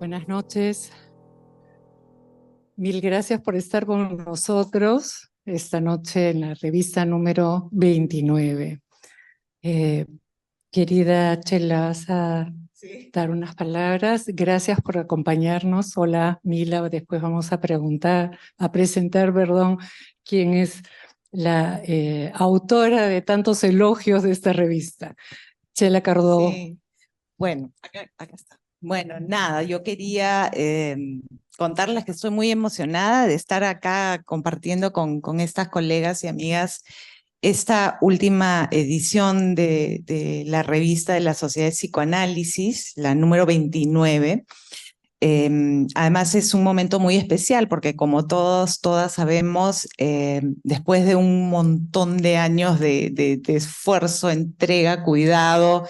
Buenas noches. Mil gracias por estar con nosotros esta noche en la revista número 29. Querida Chela, ¿vas a dar unas palabras? Gracias por acompañarnos. Hola, Mila. Después vamos a presentar, quién es la autora de tantos elogios de esta revista. Chela Cardó. Sí, bueno, acá está. Bueno, nada, yo quería contarles que estoy muy emocionada de estar acá compartiendo con estas colegas y amigas esta última edición de la revista de la Sociedad de Psicoanálisis, la número 29. Además es un momento muy especial porque como todas sabemos, después de un montón de años de esfuerzo, entrega, cuidado,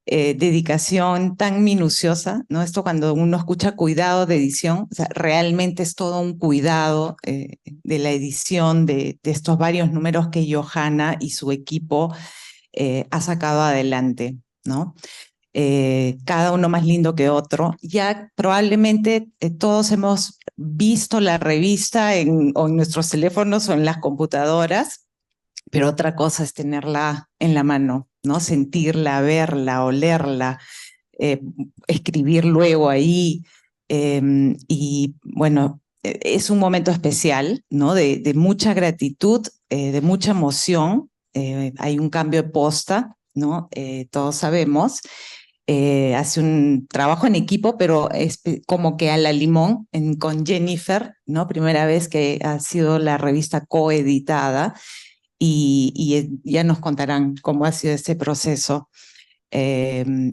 dedicación tan minuciosa, ¿no? Esto cuando uno escucha cuidado de edición, o sea, realmente es todo un cuidado de la edición de estos varios números que Johanna y su equipo ha sacado adelante, ¿no? Cada uno más lindo que otro. Ya probablemente todos hemos visto la revista o en nuestros teléfonos o en las computadoras, pero otra cosa es tenerla en la mano, ¿no? Sentirla, verla, olerla, eh, escribir luego ahí. Y bueno, es un momento especial, ¿no? De mucha gratitud, de mucha emoción. Hay un cambio de posta, ¿no? Todos sabemos. Hace un trabajo en equipo, pero es como que a la limón con Jennifer, ¿no? Primera vez que ha sido la revista coeditada y ya nos contarán cómo ha sido este proceso.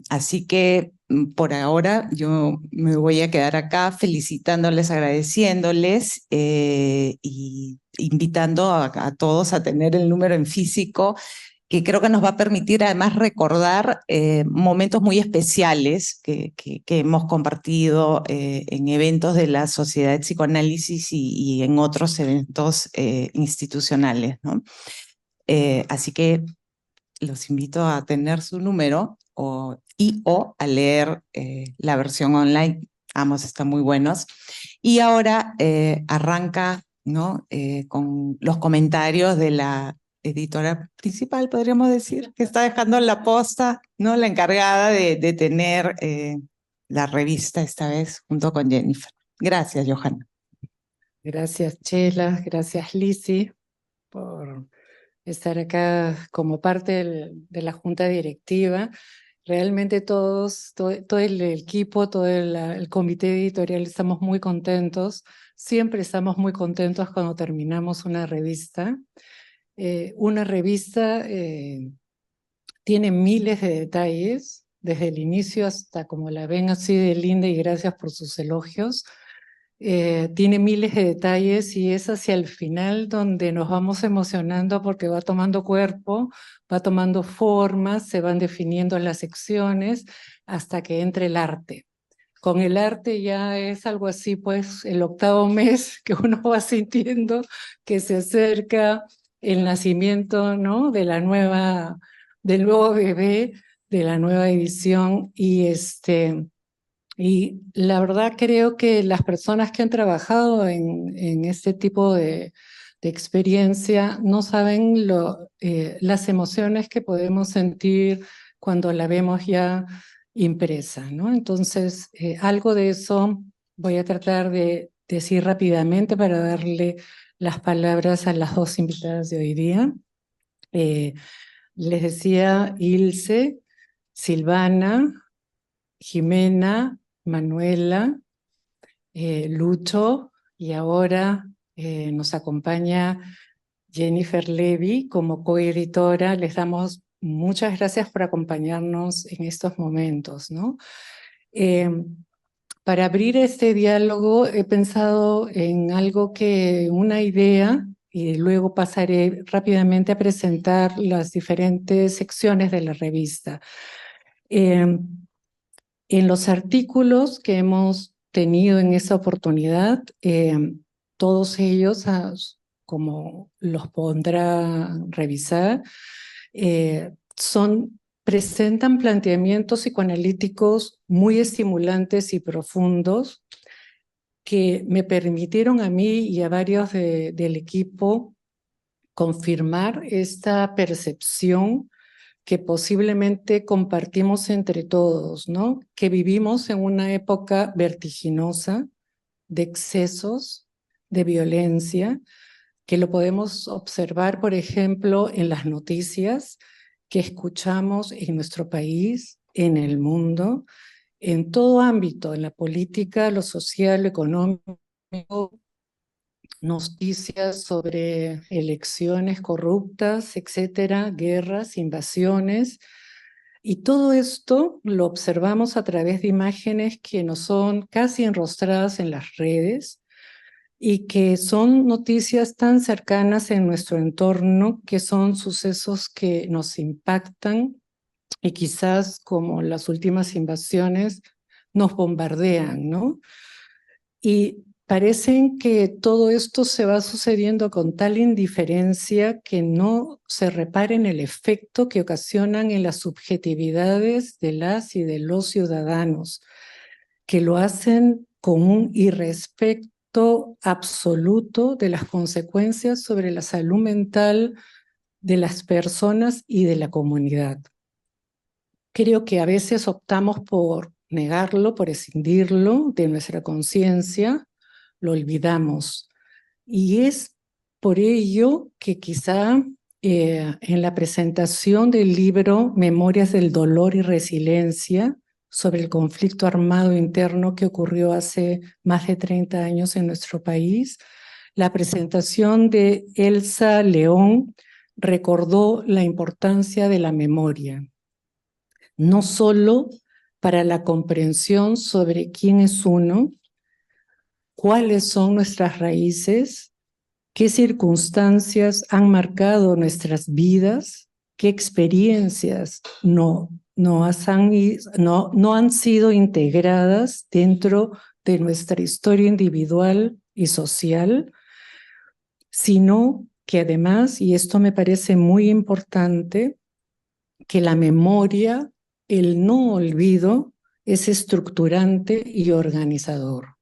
Así que por ahora yo me voy a quedar acá felicitándoles, agradeciéndoles y invitando a todos a tener el número en físico, que creo que nos va a permitir además recordar momentos muy especiales que hemos compartido en eventos de la Sociedad de Psicoanálisis y en otros eventos institucionales, ¿no? Así que los invito a tener su número o a leer la versión online. Ambos están muy buenos. Y ahora arranca, ¿no? Con los comentarios de la editora principal, podríamos decir, que está dejando la posta, ¿no? La encargada de tener la revista esta vez junto con Jennifer. Gracias, Johanna. Gracias, Chela. Gracias, Lizzy, por estar acá como parte de la junta directiva. Realmente todo el equipo, todo el comité editorial estamos muy contentos. Siempre estamos muy contentos cuando terminamos una revista. Una revista tiene miles de detalles, desde el inicio hasta como la ven así de linda, y gracias por sus elogios. Tiene miles de detalles y es hacia el final donde nos vamos emocionando porque va tomando cuerpo, va tomando formas, se van definiendo las secciones hasta que entre el arte. Con el arte ya es algo así, pues el octavo mes que uno va sintiendo que se acerca el nacimiento, ¿no? Del nuevo bebé, de la nueva edición y la verdad creo que las personas que han trabajado en este tipo de experiencia no saben las emociones que podemos sentir cuando la vemos ya impresa, ¿no? Entonces, algo de eso voy a tratar de decir rápidamente para darle las palabras a las dos invitadas de hoy día. Eh, Les decía Ilse, Silvana, Jimena, Manuela, Lucho, y ahora nos acompaña Jennifer Levy como coeditora. Les damos muchas gracias por acompañarnos en estos momentos, ¿no? Eh, para abrir este diálogo he pensado en una idea, y luego pasaré rápidamente a presentar las diferentes secciones de la revista. En los artículos que hemos tenido en esa oportunidad, todos ellos, como los pondrá revisar, son presentan planteamientos psicoanalíticos muy estimulantes y profundos que me permitieron a mí y a varios del equipo confirmar esta percepción que posiblemente compartimos entre todos, ¿no? Que vivimos en una época vertiginosa de excesos, de violencia, que lo podemos observar, por ejemplo, en las noticias que escuchamos en nuestro país, en el mundo, en todo ámbito, en la política, lo social, lo económico, noticias sobre elecciones corruptas, etcétera, guerras, invasiones. Y todo esto lo observamos a través de imágenes que nos son casi enrostradas en las redes y que son noticias tan cercanas en nuestro entorno, que son sucesos que nos impactan y quizás, como las últimas invasiones, nos bombardean, ¿no? Y parecen que todo esto se va sucediendo con tal indiferencia que no se repara en el efecto que ocasionan en las subjetividades de las y de los ciudadanos, que lo hacen con un irrespeto absoluto de las consecuencias sobre la salud mental de las personas y de la comunidad. Creo que a veces optamos por negarlo, por escindirlo de nuestra conciencia, lo olvidamos. Y es por ello que quizá en la presentación del libro Memorias del Dolor y Resiliencia sobre el conflicto armado interno que ocurrió hace más de 30 años en nuestro país, la presentación de Elsa León recordó la importancia de la memoria, no solo para la comprensión sobre quién es uno, cuáles son nuestras raíces, qué circunstancias han marcado nuestras vidas, qué experiencias no han sido integradas dentro de nuestra historia individual y social, sino que además, y esto me parece muy importante, que la memoria, el no olvido, es estructurante y organizador.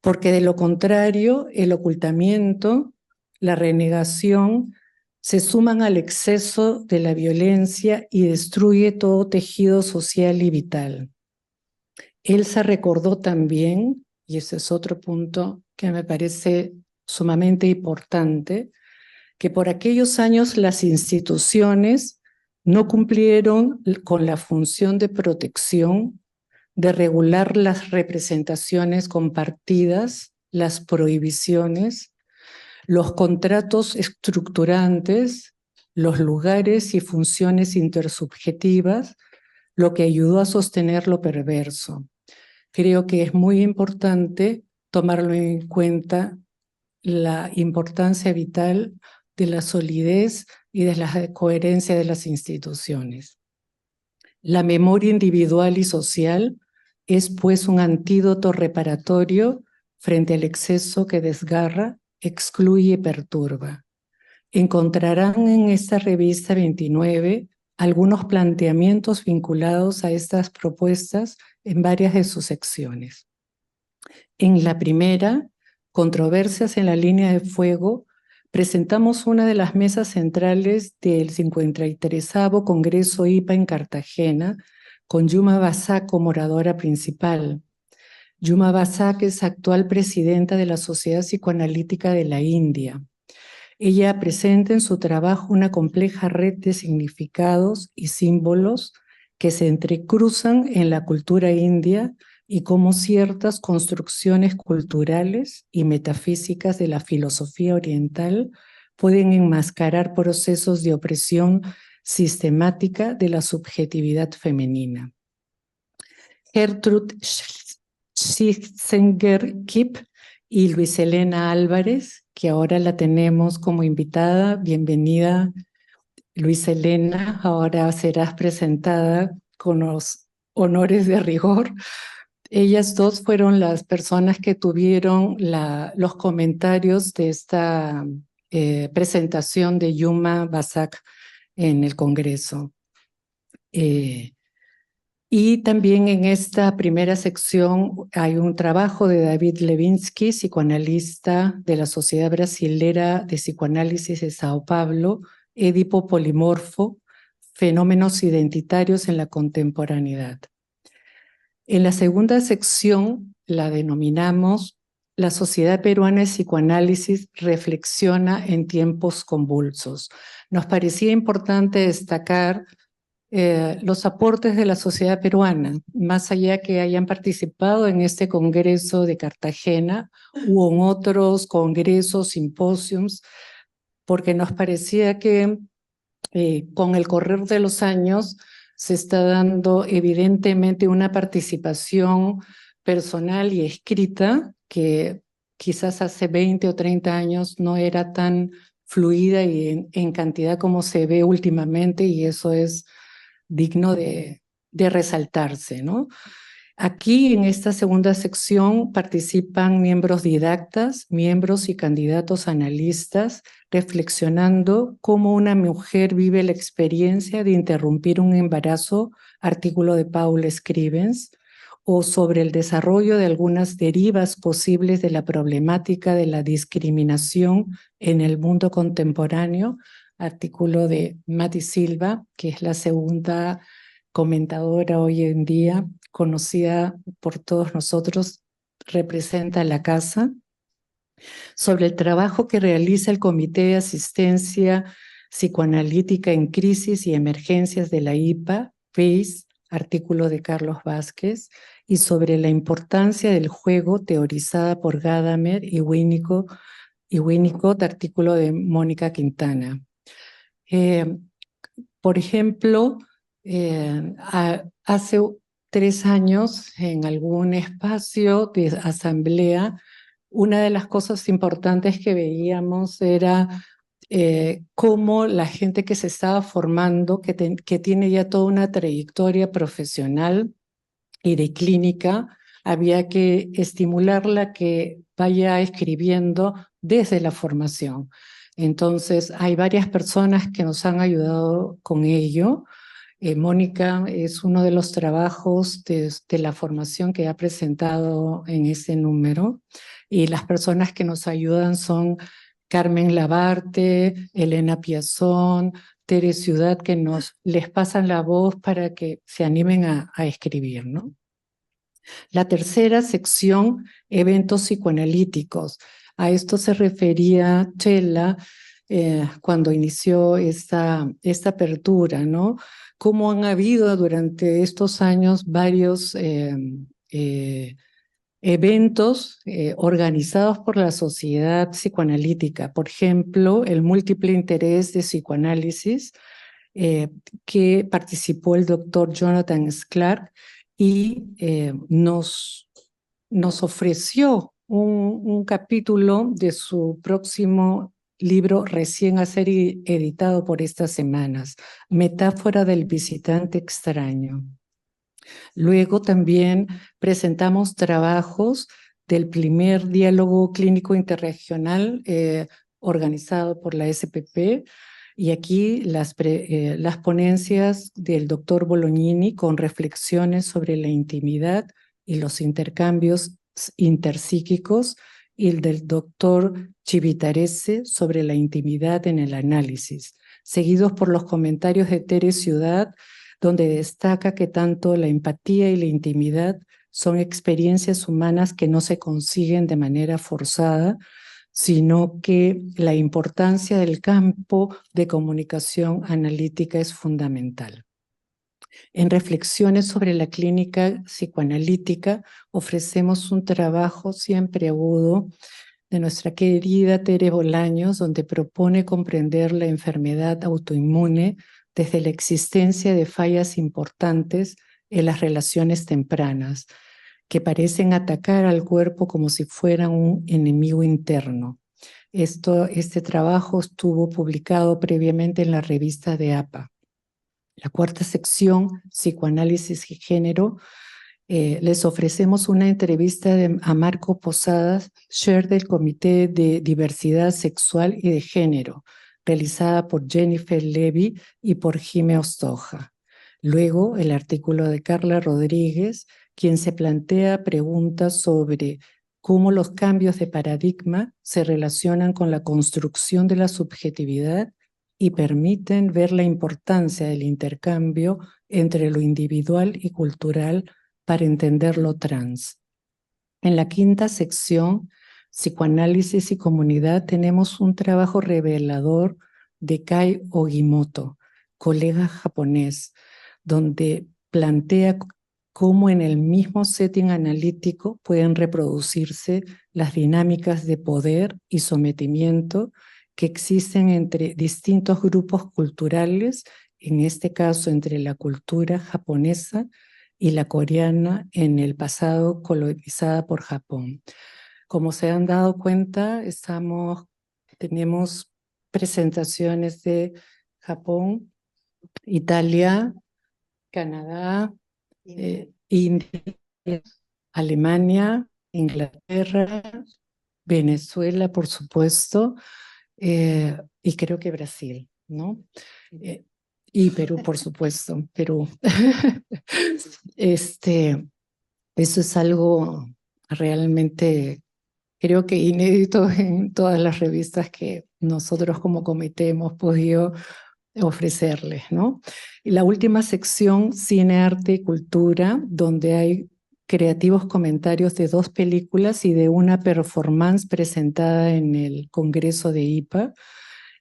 Porque de lo contrario, el ocultamiento, la renegación, se suman al exceso de la violencia y destruye todo tejido social y vital. Elsa recordó también, y ese es otro punto que me parece sumamente importante, que por aquellos años las instituciones no cumplieron con la función de protección, de regular las representaciones compartidas, las prohibiciones, los contratos estructurantes, los lugares y funciones intersubjetivas, lo que ayudó a sostener lo perverso. Creo que es muy importante tomarlo en cuenta, la importancia vital de la solidez y de la coherencia de las instituciones. La memoria individual y social es pues un antídoto reparatorio frente al exceso que desgarra, excluye y perturba. Encontrarán en esta revista 29 algunos planteamientos vinculados a estas propuestas en varias de sus secciones. En la primera, Controversias en la línea de fuego, presentamos una de las mesas centrales del 53º Congreso IPA en Cartagena, con Yuma Basak como oradora principal. Yuma Basak es actual presidenta de la Sociedad Psicoanalítica de la India. Ella presenta en su trabajo una compleja red de significados y símbolos que se entrecruzan en la cultura india y cómo ciertas construcciones culturales y metafísicas de la filosofía oriental pueden enmascarar procesos de opresión sistemática de la subjetividad femenina. Gertrude Schitzinger-Kipp y Luis Elena Álvarez, que ahora la tenemos como invitada. Bienvenida, Luis Elena. Ahora serás presentada con los honores de rigor. Ellas dos fueron las personas que tuvieron los comentarios de esta presentación de Yuma Basak en el Congreso. Y también en esta primera sección hay un trabajo de David Levinsky, psicoanalista de la Sociedad Brasilera de Psicoanálisis de Sao Paulo, Édipo Polimorfo, fenómenos identitarios en la contemporaneidad. En la segunda sección la denominamos La Sociedad Peruana de Psicoanálisis reflexiona en tiempos convulsos. Nos parecía importante destacar los aportes de la sociedad peruana, más allá que hayan participado en este congreso de Cartagena u en otros congresos, simposios, porque nos parecía que con el correr de los años se está dando evidentemente una participación personal y escrita que quizás hace 20 o 30 años no era tan fluida y en cantidad como se ve últimamente, y eso es digno de resaltarse, ¿no? Aquí en esta segunda sección participan miembros didactas, miembros y candidatos analistas, reflexionando cómo una mujer vive la experiencia de interrumpir un embarazo, artículo de Paul Scrivens, o sobre el desarrollo de algunas derivas posibles de la problemática de la discriminación en el mundo contemporáneo, artículo de Mati Silva, que es la segunda comentadora hoy en día, conocida por todos nosotros, representa la casa, sobre el trabajo que realiza el Comité de Asistencia Psicoanalítica en Crisis y Emergencias de la IPA, PACE, artículo de Carlos Vázquez, y sobre la importancia del juego teorizada por Gadamer y Winnicott, artículo de Mónica Quintana. Por ejemplo, hace 3 años en algún espacio de asamblea, una de las cosas importantes que veíamos era cómo la gente que se estaba formando, que tiene ya toda una trayectoria profesional y de clínica, había que estimularla que vaya escribiendo desde la formación. Entonces, hay varias personas que nos han ayudado con ello. Mónica es uno de los trabajos de la formación que ha presentado en ese número, y las personas que nos ayudan son Carmen Labarte, Elena Piazón, Tere Ciudad, que les pasan la voz para que se animen a escribir, ¿no? La tercera sección, eventos psicoanalíticos. A esto se refería Chela cuando inició esta apertura, ¿no? Cómo han habido durante estos años varios eventos organizados por la Sociedad Psicoanalítica. Por ejemplo, el múltiple interés de psicoanálisis, que participó el doctor Jonathan Sclark y nos ofreció un capítulo de su próximo libro recién a ser editado por estas semanas, Metáfora del visitante extraño. Luego también presentamos trabajos del primer diálogo clínico interregional organizado por la SPP, y aquí las ponencias del doctor Bolognini con reflexiones sobre la intimidad y los intercambios interpsíquicos, y el del doctor Chivitarese sobre la intimidad en el análisis, seguidos por los comentarios de Tere Ciudad, donde destaca que tanto la empatía y la intimidad son experiencias humanas que no se consiguen de manera forzada, sino que la importancia del campo de comunicación analítica es fundamental. En Reflexiones sobre la clínica psicoanalítica ofrecemos un trabajo siempre agudo de nuestra querida Tere Bolaños, donde propone comprender la enfermedad autoinmune desde la existencia de fallas importantes en las relaciones tempranas, que parecen atacar al cuerpo como si fueran un enemigo interno. Este trabajo estuvo publicado previamente en la revista de APA. La cuarta sección, Psicoanálisis y Género, les ofrecemos una entrevista a Marco Posadas, chair del Comité de Diversidad Sexual y de Género, realizada por Jennifer Levy y por Jime Ostoja. Luego, el artículo de Carla Rodríguez, quien se plantea preguntas sobre cómo los cambios de paradigma se relacionan con la construcción de la subjetividad y permiten ver la importancia del intercambio entre lo individual y cultural para entender lo trans. En la quinta sección, Psicoanálisis y Comunidad, tenemos un trabajo revelador de Kai Ogimoto, colega japonés, donde plantea cómo en el mismo setting analítico pueden reproducirse las dinámicas de poder y sometimiento que existen entre distintos grupos culturales, en este caso entre la cultura japonesa y la coreana en el pasado colonizada por Japón. Como se han dado cuenta, tenemos presentaciones de Japón, Italia, Canadá, India, Alemania, Inglaterra, Venezuela, por supuesto, y creo que Brasil, ¿no? Y Perú, por supuesto, Perú. Eso es algo realmente, creo que inédito en todas las revistas que nosotros como comité hemos podido ofrecerles, ¿no? Y la última sección, Cine, Arte y Cultura, donde hay creativos comentarios de 2 películas y de una performance presentada en el Congreso de IPA.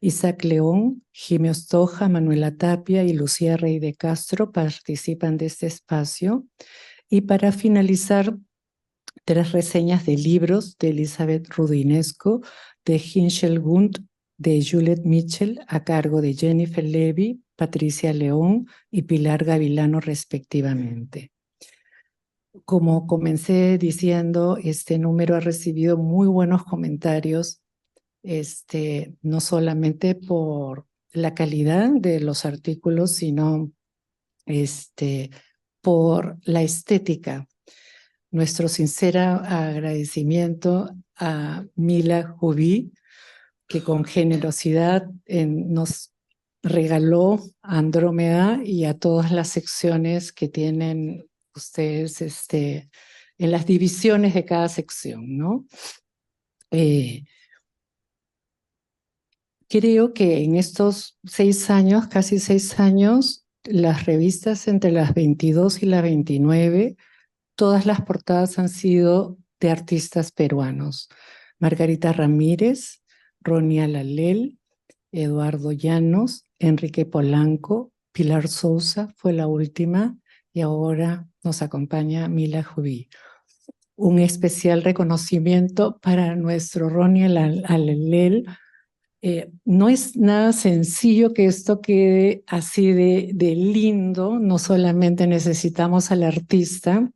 Isaac León, Jimmy Ostoja, Manuela Tapia y Lucía Rey de Castro participan de este espacio. Y para finalizar, 3 reseñas de libros de Elizabeth Rudinesco, de Hinchel Gunt, de Juliette Mitchell, a cargo de Jennifer Levy, Patricia León y Pilar Gavilano, respectivamente. Como comencé diciendo, este número ha recibido muy buenos comentarios, no solamente por la calidad de los artículos, sino por la estética. Nuestro sincero agradecimiento a Mila Jubí, que con generosidad nos regaló a Andrómeda y a todas las secciones que tienen ustedes en las divisiones de cada sección, ¿no? Creo que en estos 6 años, casi 6 años, las revistas entre las 22 y las 29, todas las portadas han sido de artistas peruanos. Margarita Ramírez, Ronia Lalel, Eduardo Llanos, Enrique Polanco, Pilar Sousa fue la última y ahora nos acompaña Mila Jubí. Un especial reconocimiento para nuestro Ronia Lalel. No es nada sencillo que esto quede así de lindo, no solamente necesitamos al artista,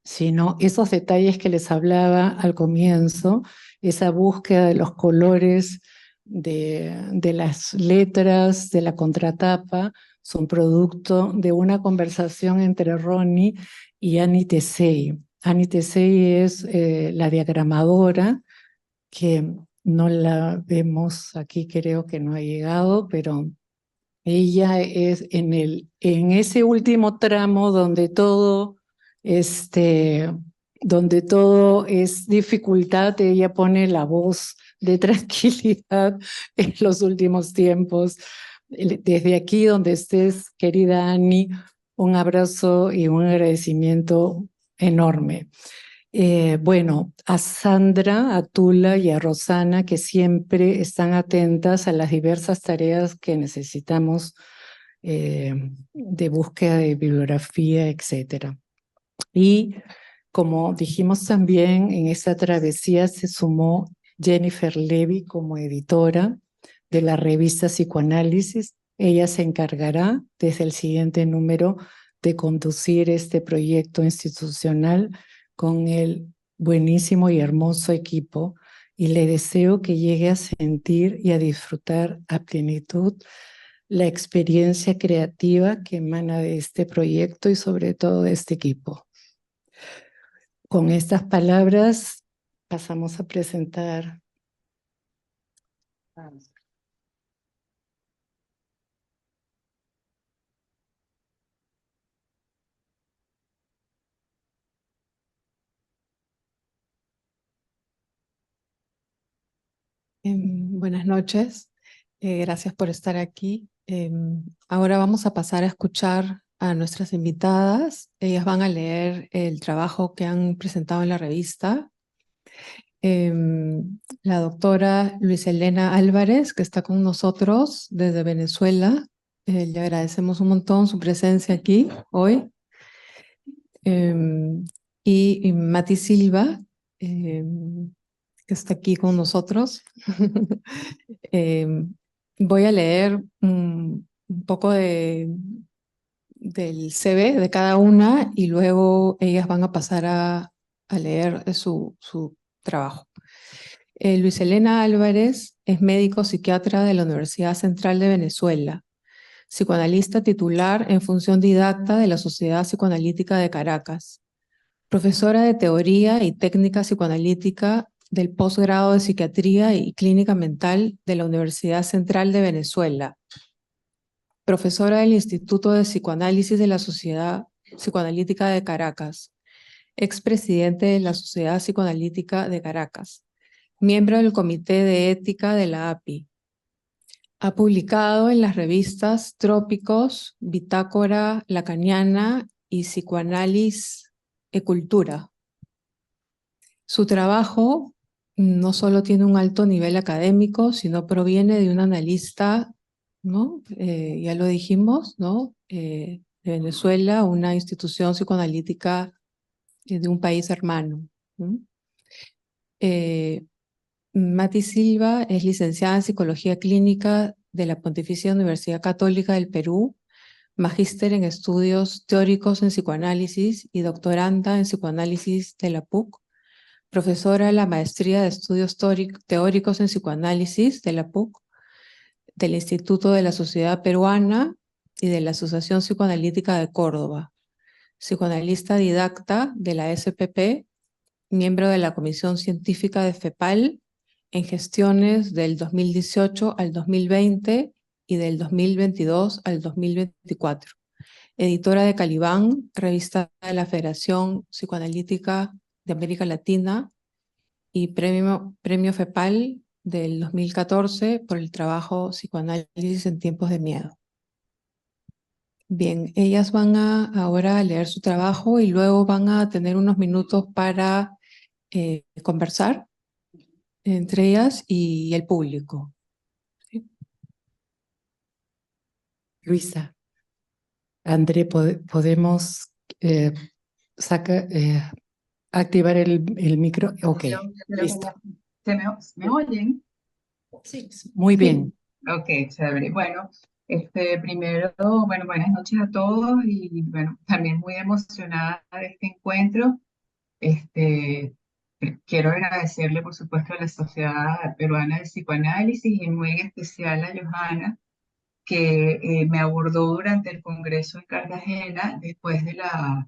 sino esos detalles que les hablaba al comienzo, esa búsqueda de los colores, de las letras, de la contratapa, son producto de una conversación entre Ronnie y Annie Tesei. Annie Tesei es la diagramadora, que no la vemos aquí, creo que no ha llegado, pero ella es en ese último tramo donde todo es dificultad, ella pone la voz de tranquilidad en los últimos tiempos. Desde aquí donde estés, querida Annie, un abrazo y un agradecimiento enorme. Bueno, a Sandra, a Tula y a Rosana, que siempre están atentas a las diversas tareas que necesitamos de búsqueda de bibliografía, etc. Y como dijimos también, en esta travesía se sumó Jennifer Levy como editora de la revista Psicoanálisis. Ella se encargará desde el siguiente número de conducir este proyecto institucional con el buenísimo y hermoso equipo, y le deseo que llegue a sentir y a disfrutar a plenitud la experiencia creativa que emana de este proyecto y sobre todo de este equipo. Con estas palabras pasamos a presentar. Buenas noches, gracias por estar aquí. Ahora vamos a pasar a escuchar a nuestras invitadas. Ellas van a leer el trabajo que han presentado en la revista. La doctora Luisa Elena Álvarez, que está con nosotros desde Venezuela. Le agradecemos un montón su presencia aquí hoy. Y Mati Silva, que está aquí con nosotros. Voy a leer un poco del CV de cada una y luego ellas van a pasar a leer su trabajo. Luis Elena Álvarez es médico psiquiatra de la Universidad Central de Venezuela, psicoanalista titular en función didacta de la Sociedad Psicoanalítica de Caracas, profesora de teoría y técnica psicoanalítica del posgrado de Psiquiatría y Clínica Mental de la Universidad Central de Venezuela, profesora del Instituto de Psicoanálisis de la Sociedad Psicoanalítica de Caracas, expresidente de la Sociedad Psicoanalítica de Caracas, miembro del Comité de Ética de la API. Ha publicado en las revistas Trópicos, Bitácora Lacaniana y Psicoanálisis e Cultura. Su trabajo no solo tiene un alto nivel académico, sino proviene de un analista, ¿no? Ya lo dijimos, ¿no? De Venezuela, una institución psicoanalítica de un país hermano, ¿no? Mati Silva es licenciada en Psicología Clínica de la Pontificia Universidad Católica del Perú, magíster en Estudios Teóricos en Psicoanálisis y doctoranda en Psicoanálisis de la PUC, profesora de la Maestría de Estudios Teóricos en Psicoanálisis de la PUC, del Instituto de la Sociedad Peruana y de la Asociación Psicoanalítica de Córdoba, psicoanalista didacta de la SPP, miembro de la Comisión Científica de FEPAL en gestiones del 2018 al 2020 y del 2022 al 2024. Editora de Calibán, revista de la Federación Psicoanalítica de América Latina y premio FEPAL del 2014 por el trabajo Psicoanálisis en tiempos de miedo. Bien, ellas van ahora a leer su trabajo y luego van a tener unos minutos para conversar entre ellas y el público. ¿Sí? Luisa, André, podemos activar el micro. Ok, listo. ¿Me oyen? Sí, muy bien. Ok, chévere. Bueno, primero, bueno, buenas noches a todos y bueno, también muy emocionada de este encuentro. Este, quiero agradecerle, por supuesto, a la Sociedad Peruana de Psicoanálisis y muy en especial a Johanna, que me abordó durante el Congreso en Cartagena después de la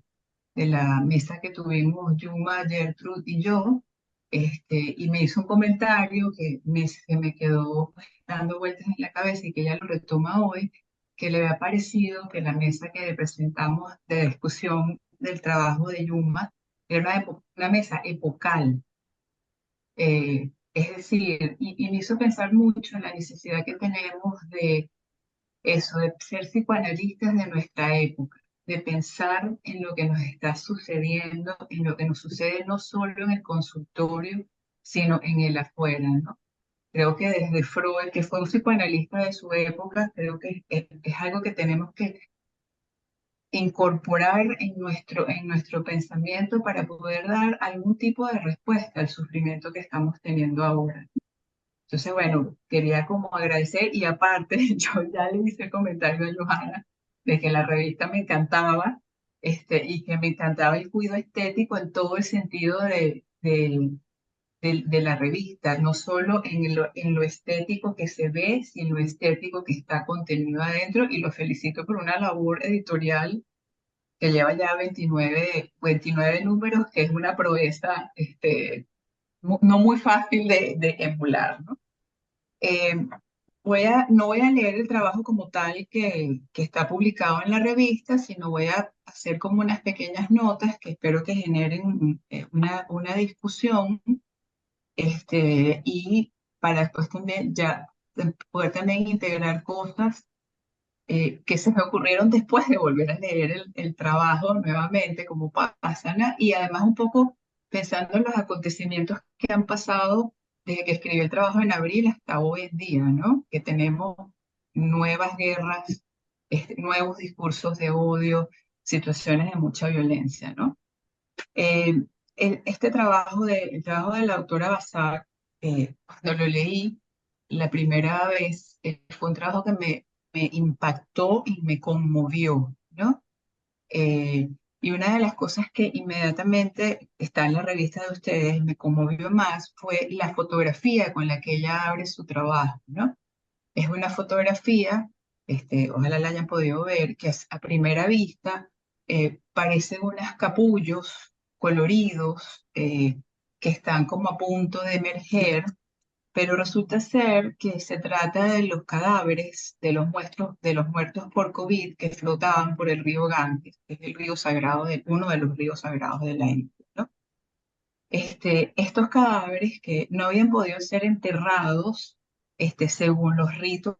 mesa que tuvimos Yuma, Gertrude y yo, y me hizo un comentario que me quedó pues, dando vueltas en la cabeza y que ella lo retoma hoy, que le había parecido que la mesa que presentamos de discusión del trabajo de Yuma era una mesa epocal. Es decir, y me hizo pensar mucho en la necesidad que tenemos de eso, de ser psicoanalistas de nuestra época, de pensar en lo que nos está sucediendo, en lo que nos sucede no solo en el consultorio, sino en el afuera, ¿no? Creo que desde Freud, que fue un psicoanalista de su época, creo que es algo que tenemos que incorporar en nuestro pensamiento para poder dar algún tipo de respuesta al sufrimiento que estamos teniendo ahora. Entonces, bueno, quería como agradecer y aparte yo ya le hice el comentario a Johanna de que la revista me encantaba y que me encantaba el cuidado estético en todo el sentido de la revista, no solo en lo estético que se ve, sino lo estético que está contenido adentro y lo felicito por una labor editorial que lleva ya 29 números, que es una proeza no muy fácil de emular, ¿no? Eh, no voy a leer el trabajo como tal que está publicado en la revista, sino voy a hacer como unas pequeñas notas que espero que generen una discusión y para después también ya poder también integrar cosas que se me ocurrieron después de volver a leer el trabajo nuevamente, como pasa, ¿no? Y además un poco pensando en los acontecimientos que han pasado desde que escribí el trabajo en abril hasta hoy en día, ¿no? Que tenemos nuevas guerras, nuevos discursos de odio, situaciones de mucha violencia, ¿no? Eh, este trabajo, el trabajo de la autora Bazar, cuando lo leí la primera vez, fue un trabajo que me impactó y me conmovió, ¿no? Eh, y una de las cosas que inmediatamente está en la revista de ustedes, me conmovió más, fue la fotografía con la que ella abre su trabajo, ¿no? Es una fotografía, ojalá la hayan podido ver, que a primera vista parecen unos capullos coloridos que están como a punto de emerger, pero resulta ser que se trata de los cadáveres de los muertos por COVID que flotaban por el río Ganges, que es el río sagrado uno de los ríos sagrados de la India, ¿no? Estos cadáveres que no habían podido ser enterrados según los ritos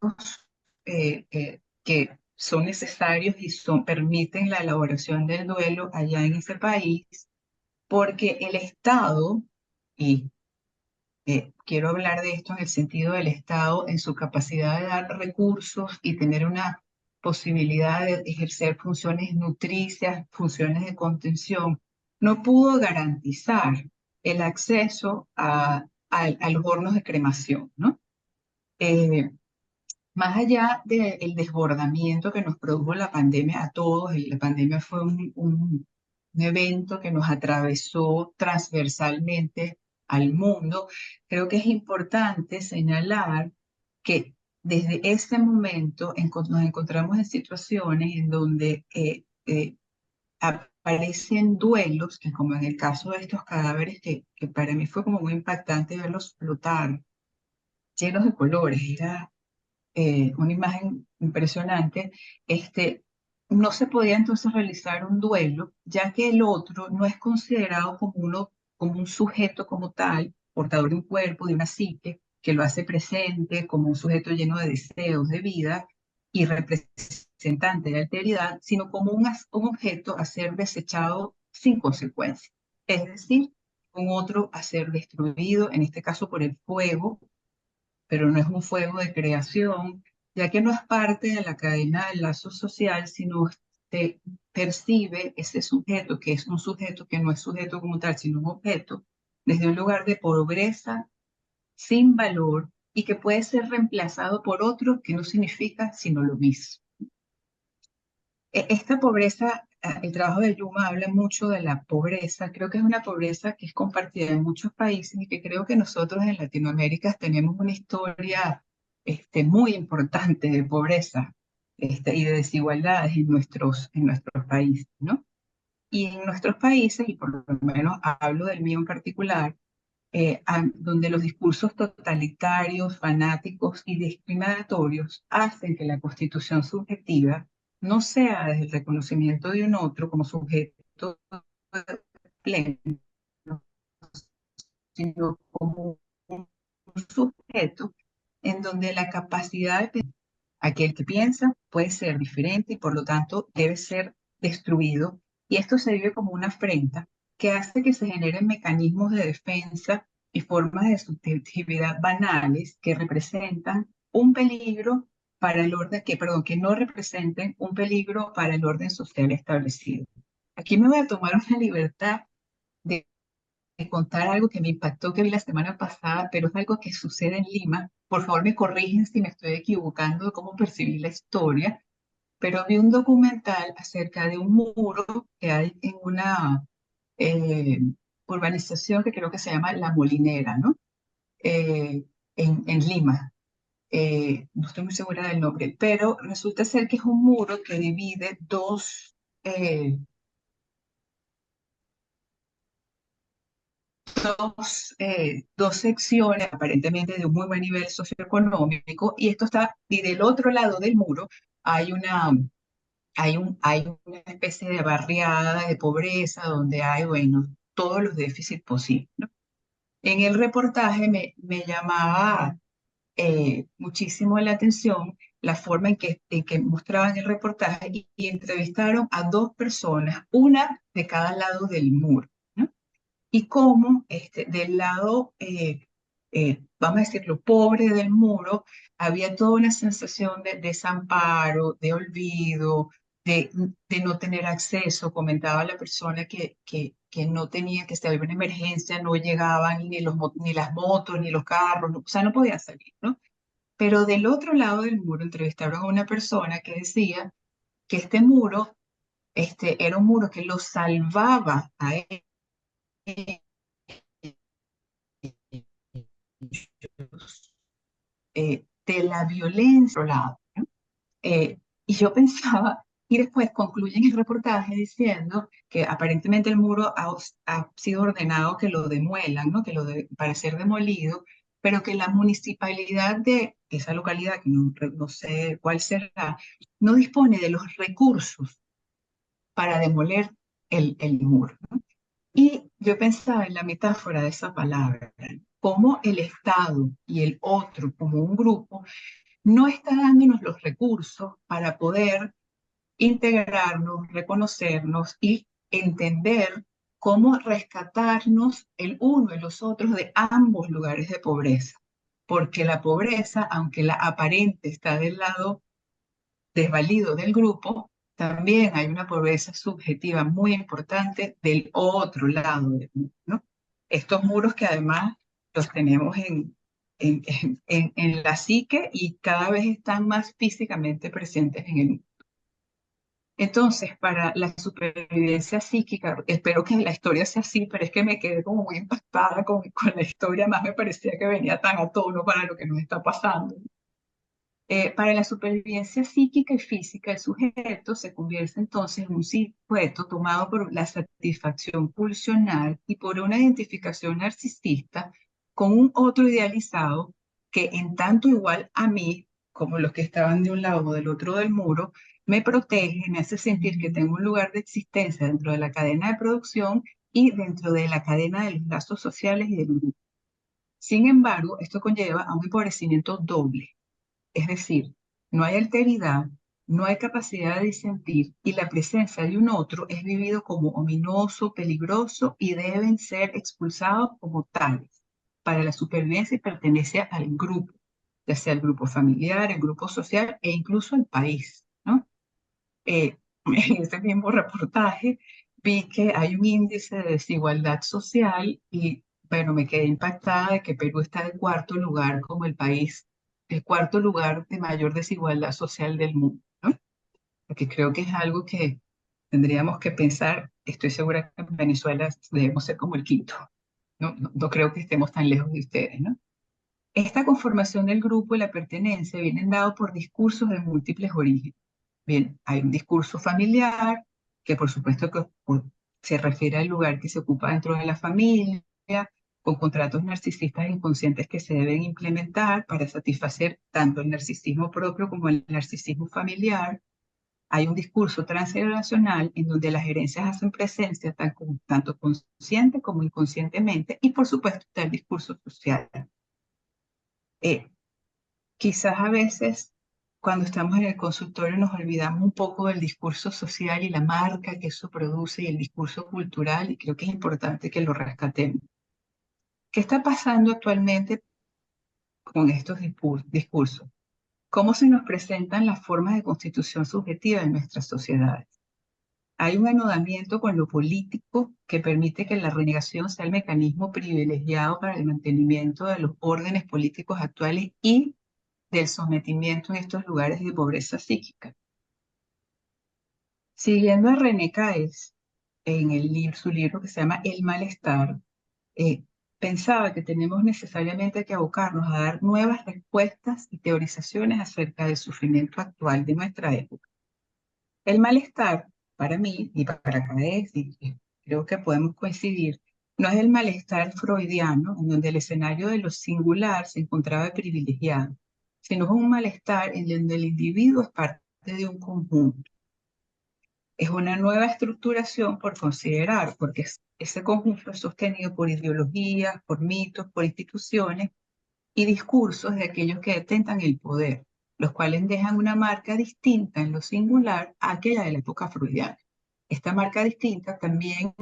que son necesarios y permiten la elaboración del duelo allá en ese país, porque el Estado, y quiero hablar de esto en el sentido del Estado, en su capacidad de dar recursos y tener una posibilidad de ejercer funciones nutricias, funciones de contención, no pudo garantizar el acceso a los hornos de cremación, ¿no? Eh, Más allá del desbordamiento que nos produjo la pandemia a todos, la pandemia fue un evento que nos atravesó transversalmente al mundo, creo que es importante señalar que desde ese momento nos encontramos en situaciones en donde aparecen duelos, que como en el caso de estos cadáveres, que para mí fue como muy impactante verlos flotar, llenos de colores, era una imagen impresionante, no se podía entonces realizar un duelo, ya que el otro no es considerado como un sujeto como tal, portador de un cuerpo, de una psique, que lo hace presente como un sujeto lleno de deseos, de vida y representante de alteridad, sino como un objeto a ser desechado sin consecuencia. Es decir, un otro a ser destruido, en este caso por el fuego, pero no es un fuego de creación, ya que no es parte de la cadena del lazo social, sino se percibe ese sujeto, que es un sujeto que no es sujeto como tal, sino un objeto, desde un lugar de pobreza, sin valor, y que puede ser reemplazado por otro que no significa sino lo mismo. Esta pobreza, el trabajo de Yuma habla mucho de la pobreza, creo que es una pobreza que es compartida en muchos países y que creo que nosotros en Latinoamérica tenemos una historia muy importante de pobreza y de desigualdades en nuestros países, ¿no? Y en nuestros países, y por lo menos hablo del mío en particular, donde los discursos totalitarios, fanáticos y discriminatorios hacen que la constitución subjetiva no sea desde el reconocimiento de un otro como sujeto pleno, sino como un sujeto en donde la capacidad de pensar, aquel que piensa puede ser diferente y por lo tanto debe ser destruido. Y esto se vive como una afrenta que hace que se generen mecanismos de defensa y formas de subjetividad banales que representan un peligro para el orden, que no representen un peligro para el orden social establecido. Aquí me voy a tomar una libertad de contar algo que me impactó, que vi la semana pasada, pero es algo que sucede en Lima. Por favor, me corrigen si me estoy equivocando de cómo percibí la historia, pero vi un documental acerca de un muro que hay en una eh, urbanización que creo que se llama La Molinera, ¿no? En Lima. No estoy muy segura del nombre, pero resulta ser que es un muro que divide dos secciones aparentemente de un muy buen nivel socioeconómico, y del otro lado del muro hay hay una especie de barriada de pobreza donde hay, bueno, todos los déficits posibles, ¿no? En el reportaje me llamaba muchísimo la atención la forma en que mostraban el reportaje y entrevistaron a dos personas, una de cada lado del muro, ¿no? Y cómo del lado, vamos a decirlo, pobre del muro, había toda una sensación de desamparo, de olvido, de no tener acceso. Comentaba la persona que no tenía, que si había una emergencia, no llegaban ni las motos, ni los carros, o sea, no podía salir, ¿no? Pero del otro lado del muro entrevistaron a una persona que decía que este muro era un muro que lo salvaba a ellos de la violencia por otro lado, ¿no? Y yo pensaba, y después concluyen el reportaje diciendo que aparentemente el muro ha sido ordenado que lo demuelan, ¿no? Para ser demolido, pero que la municipalidad de esa localidad, que no sé cuál será, no dispone de los recursos para demoler el muro, ¿no? Y yo pensaba en la metáfora de esa palabra, cómo el Estado y el otro, como un grupo, no está dándonos los recursos para poder integrarnos, reconocernos y entender cómo rescatarnos el uno y los otros de ambos lugares de pobreza. Porque la pobreza, aunque la aparente está del lado desvalido del grupo, también hay una pobreza subjetiva muy importante del otro lado del muro, ¿no? Estos muros que además los tenemos en la psique y cada vez están más físicamente presentes en el mundo. Entonces, para la supervivencia psíquica, espero que la historia sea así, pero es que me quedé como muy impactada con la historia, más me parecía que venía tan a tono para lo que nos está pasando. Para la supervivencia psíquica y física, el sujeto se convierte entonces en un sujeto tomado por la satisfacción pulsional y por una identificación narcisista con un otro idealizado que en tanto igual a mí, como los que estaban de un lado o del otro del muro, me protege, me hace sentir que tengo un lugar de existencia dentro de la cadena de producción y dentro de la cadena de los lazos sociales y del grupo. Sin embargo, esto conlleva a un empobrecimiento doble, es decir, no hay alteridad, no hay capacidad de disentir y la presencia de un otro es vivido como ominoso, peligroso y deben ser expulsados como tales para la supervivencia y pertenencia al grupo, ya sea el grupo familiar, el grupo social e incluso el país, ¿no? En ese mismo reportaje vi que hay un índice de desigualdad social y, bueno, me quedé impactada de que Perú está de cuarto lugar como el cuarto lugar de mayor desigualdad social del mundo, ¿no? Porque creo que es algo que tendríamos que pensar. Estoy segura que en Venezuela debemos ser como el quinto. No creo que estemos tan lejos de ustedes, ¿no? Esta conformación del grupo y la pertenencia vienen dados por discursos de múltiples orígenes. Bien, hay un discurso familiar, que por supuesto que se refiere al lugar que se ocupa dentro de la familia, con contratos narcisistas inconscientes que se deben implementar para satisfacer tanto el narcisismo propio como el narcisismo familiar. Hay un discurso transgeneracional en donde las gerencias hacen presencia tanto consciente como inconscientemente, y por supuesto está el discurso social. Eh, Quizás a veces cuando estamos en el consultorio nos olvidamos un poco del discurso social y la marca que eso produce y el discurso cultural, y creo que es importante que lo rescatemos. ¿Qué está pasando actualmente con estos discursos? ¿Cómo se nos presentan las formas de constitución subjetiva en nuestras sociedades? Hay un anudamiento con lo político que permite que la renegación sea el mecanismo privilegiado para el mantenimiento de los órdenes políticos actuales y del sometimiento en estos lugares de pobreza psíquica. Siguiendo a René Caes, en su libro que se llama El malestar, pensaba que tenemos necesariamente que abocarnos a dar nuevas respuestas y teorizaciones acerca del sufrimiento actual de nuestra época. El malestar, para mí y para Caes, y creo que podemos coincidir, no es el malestar freudiano, en donde el escenario de lo singular se encontraba privilegiado, sino es un malestar en donde el individuo es parte de un conjunto. Es una nueva estructuración por considerar, porque ese conjunto es sostenido por ideologías, por mitos, por instituciones y discursos de aquellos que detentan el poder, los cuales dejan una marca distinta en lo singular a aquella de la época freudiana. Esta marca distinta también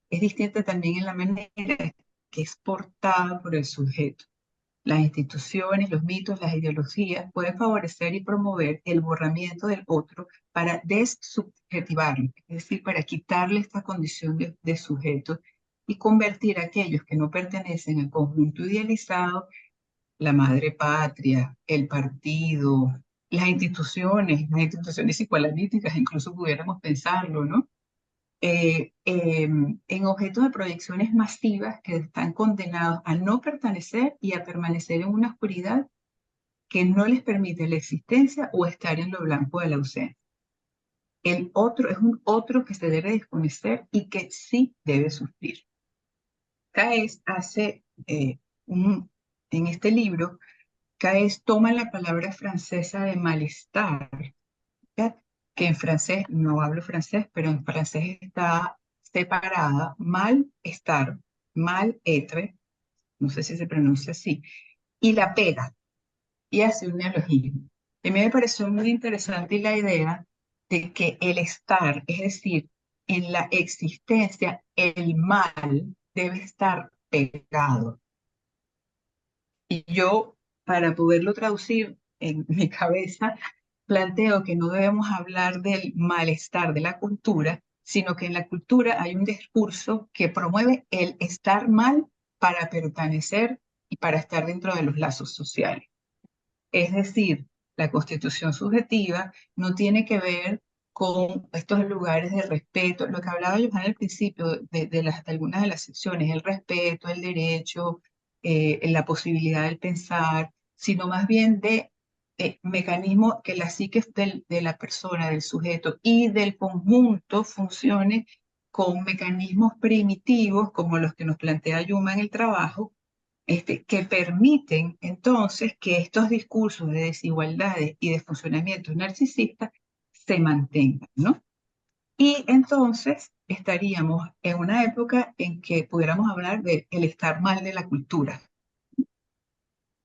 es distinta también en la manera que es portada por el sujeto. Las instituciones, los mitos, las ideologías pueden favorecer y promover el borramiento del otro para desubjetivarlo, es decir, para quitarle esta condición de sujeto y convertir a aquellos que no pertenecen al conjunto idealizado, la madre patria, el partido, las instituciones psicoanalíticas, incluso pudiéramos pensarlo, ¿no? En objetos de proyecciones masivas que están condenados a no pertenecer y a permanecer en una oscuridad que no les permite la existencia o estar en lo blanco de la ausencia. El otro es un otro que se debe desconocer y que sí debe sufrir. Caes hace, en este libro, Caes toma la palabra francesa de malestar, ¿ya? Que en francés, no hablo francés, pero en francés está separada, malestar, mal-être, no sé si se pronuncia así, y la pega, y hace un neologismo. Y a mí me pareció muy interesante la idea de que el estar, es decir, en la existencia, el mal debe estar pegado. Y yo, para poderlo traducir en mi cabeza, planteo que no debemos hablar del malestar de la cultura, sino que en la cultura hay un discurso que promueve el estar mal para pertenecer y para estar dentro de los lazos sociales. Es decir, la constitución subjetiva no tiene que ver con estos lugares de respeto, lo que hablaba Johan al principio de algunas de las secciones, el respeto, el derecho, la posibilidad del pensar, sino más bien de mecanismos que la psique de la persona, del sujeto y del conjunto funcione con mecanismos primitivos como los que nos plantea Yuma en el trabajo, que permiten entonces que estos discursos de desigualdades y de funcionamientos narcisistas se mantengan, ¿no? Y entonces estaríamos en una época en que pudiéramos hablar del estar mal de la cultura.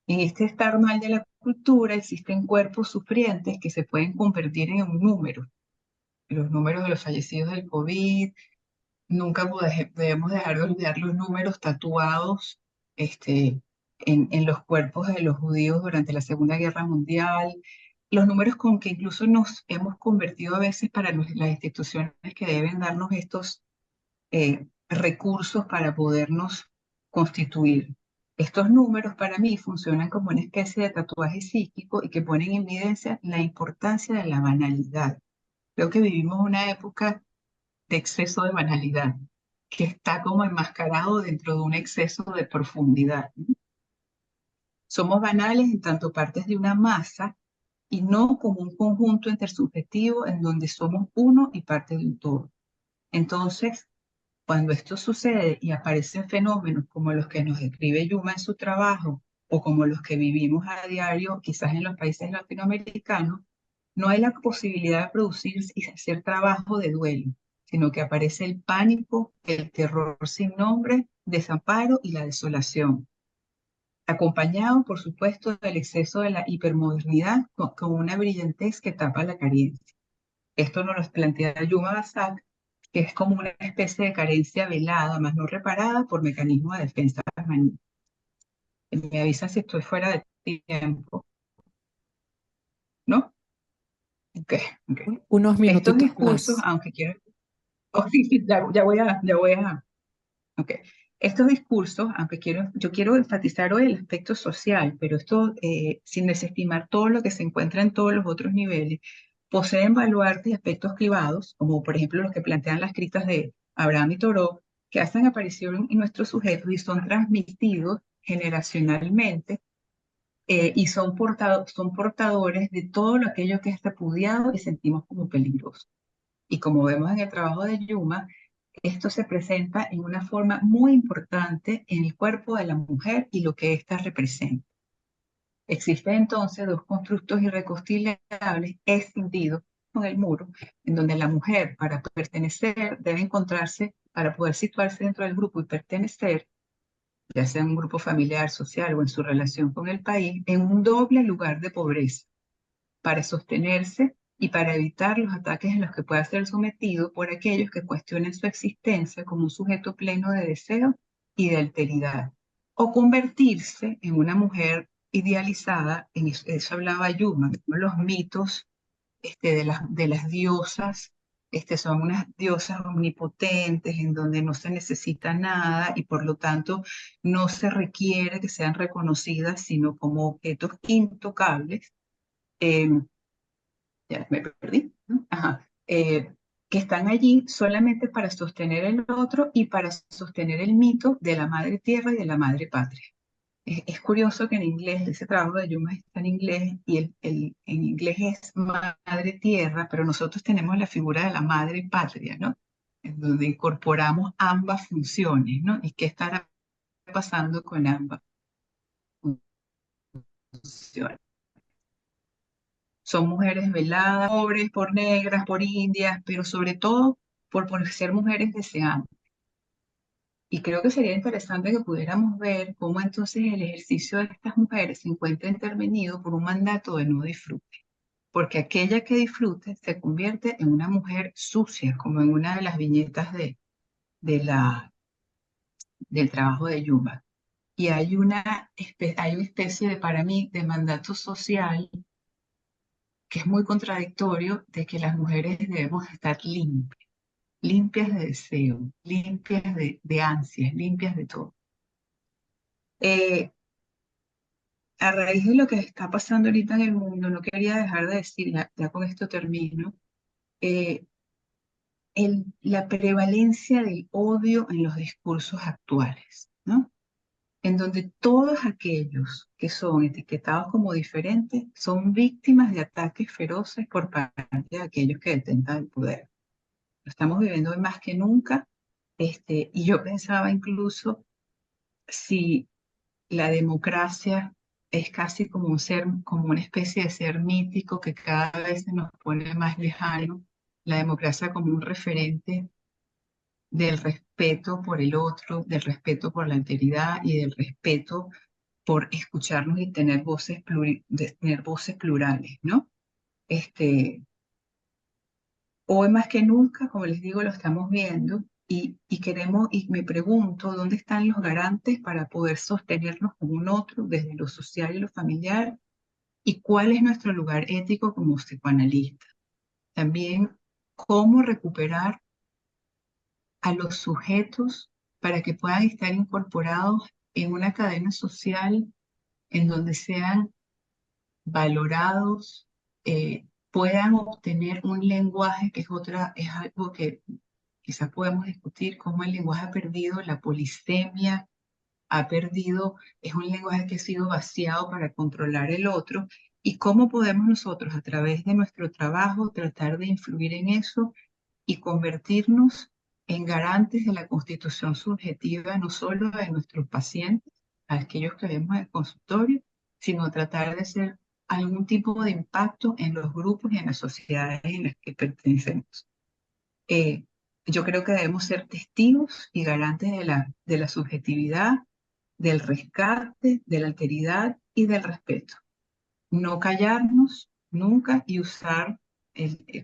En este estar mal de la cultura existen cuerpos sufrientes que se pueden convertir en un número. Los números de los fallecidos del COVID, nunca debemos dejar de olvidar los números tatuados en los cuerpos de los judíos durante la Segunda Guerra Mundial, los números con que incluso nos hemos convertido a veces para las instituciones que deben darnos estos recursos para podernos constituir. Estos números para mí funcionan como una especie de tatuaje psíquico y que ponen en evidencia la importancia de la banalidad. Creo que vivimos una época de exceso de banalidad, que está como enmascarado dentro de un exceso de profundidad. Somos banales en tanto partes de una masa y no como un conjunto intersubjetivo en donde somos uno y parte de un todo. Entonces, cuando esto sucede y aparecen fenómenos como los que nos describe Yuma en su trabajo o como los que vivimos a diario, quizás en los países latinoamericanos, no hay la posibilidad de producir y hacer trabajo de duelo, sino que aparece el pánico, el terror sin nombre, desamparo y la desolación, acompañado, por supuesto, del exceso de la hipermodernidad con una brillantez que tapa la carencia. Esto nos lo plantea Yuma Basak, que es como una especie de carencia velada, más no reparada, por mecanismos de defensa permanente. Me avisa si estoy fuera de tiempo, ¿no? Ok, ok. Unos Estos minutitos discursos, más. aunque quiero... Oh, sí, sí, ya voy a... Ok. Estos discursos, aunque yo quiero enfatizar hoy el aspecto social, pero esto, sin desestimar todo lo que se encuentra en todos los otros niveles, poseen baluartes y aspectos privados, como por ejemplo los que plantean las escritas de Abraham y Thoreau, que hacen aparición en nuestros sujetos y son transmitidos generacionalmente, y son portadores de todo lo aquello que es repudiado y sentimos como peligroso. Y como vemos en el trabajo de Yuma, esto se presenta en una forma muy importante en el cuerpo de la mujer y lo que ésta representa. Existen entonces dos constructos irreconciliables, escindidos, con el muro, en donde la mujer para pertenecer debe encontrarse, para poder situarse dentro del grupo y pertenecer, ya sea en un grupo familiar, social o en su relación con el país, en un doble lugar de pobreza, para sostenerse y para evitar los ataques en los que pueda ser sometido por aquellos que cuestionen su existencia como un sujeto pleno de deseo y de alteridad, o convertirse en una mujer idealizada, en eso hablaba Jung, los mitos de las diosas, son unas diosas omnipotentes en donde no se necesita nada y por lo tanto no se requiere que sean reconocidas sino como objetos intocables. Ya me perdí, ¿no? Ajá. Que están allí solamente para sostener el otro y para sostener el mito de la madre tierra y de la madre patria. Es curioso que en inglés, ese trabajo de Yuma está en inglés y en inglés es madre tierra, pero nosotros tenemos la figura de la madre patria, ¿no? En donde incorporamos ambas funciones, ¿no? ¿Y qué estará pasando con ambas funciones? Son mujeres veladas, pobres, por negras, por indias, pero sobre todo por ser mujeres deseantes. Y creo que sería interesante que pudiéramos ver cómo entonces el ejercicio de estas mujeres se encuentra intervenido por un mandato de no disfrute. Porque aquella que disfrute se convierte en una mujer sucia, como en una de las viñetas del trabajo de Yuma. Y hay hay una especie de, para mí, de mandato social que es muy contradictorio de que las mujeres debemos estar limpias, limpias de deseo, limpias de ansias, limpias de todo. A raíz de lo que está pasando ahorita en el mundo, no quería dejar de decir, ya con esto termino, eh, la prevalencia del odio en los discursos actuales, ¿no? En donde todos aquellos que son etiquetados como diferentes son víctimas de ataques feroces por parte de aquellos que detentan el poder. Lo estamos viviendo hoy más que nunca, y yo pensaba incluso si la democracia es casi como un ser, como una especie de ser mítico que cada vez se nos pone más lejano, la democracia como un referente del respeto por el otro, del respeto por la alteridad y del respeto por escucharnos y tener tener voces plurales, ¿no? Hoy más que nunca, como les digo, lo estamos viendo y queremos, y me pregunto, ¿dónde están los garantes para poder sostenernos con un otro desde lo social y lo familiar? ¿Y cuál es nuestro lugar ético como psicoanalistas? También, ¿cómo recuperar a los sujetos para que puedan estar incorporados en una cadena social en donde sean valorados, puedan obtener un lenguaje que es algo que quizás podemos discutir, cómo el lenguaje ha perdido la polisemia, es un lenguaje que ha sido vaciado para controlar el otro, y cómo podemos nosotros a través de nuestro trabajo tratar de influir en eso y convertirnos en garantes de la constitución subjetiva, no solo de nuestros pacientes, aquellos que vemos en el consultorio, sino tratar de hacer algún tipo de impacto en los grupos y en las sociedades en las que pertenecemos. Eh, yo creo que debemos ser testigos y garantes de la subjetividad, del rescate, de la alteridad y del respeto. No callarnos nunca y usar,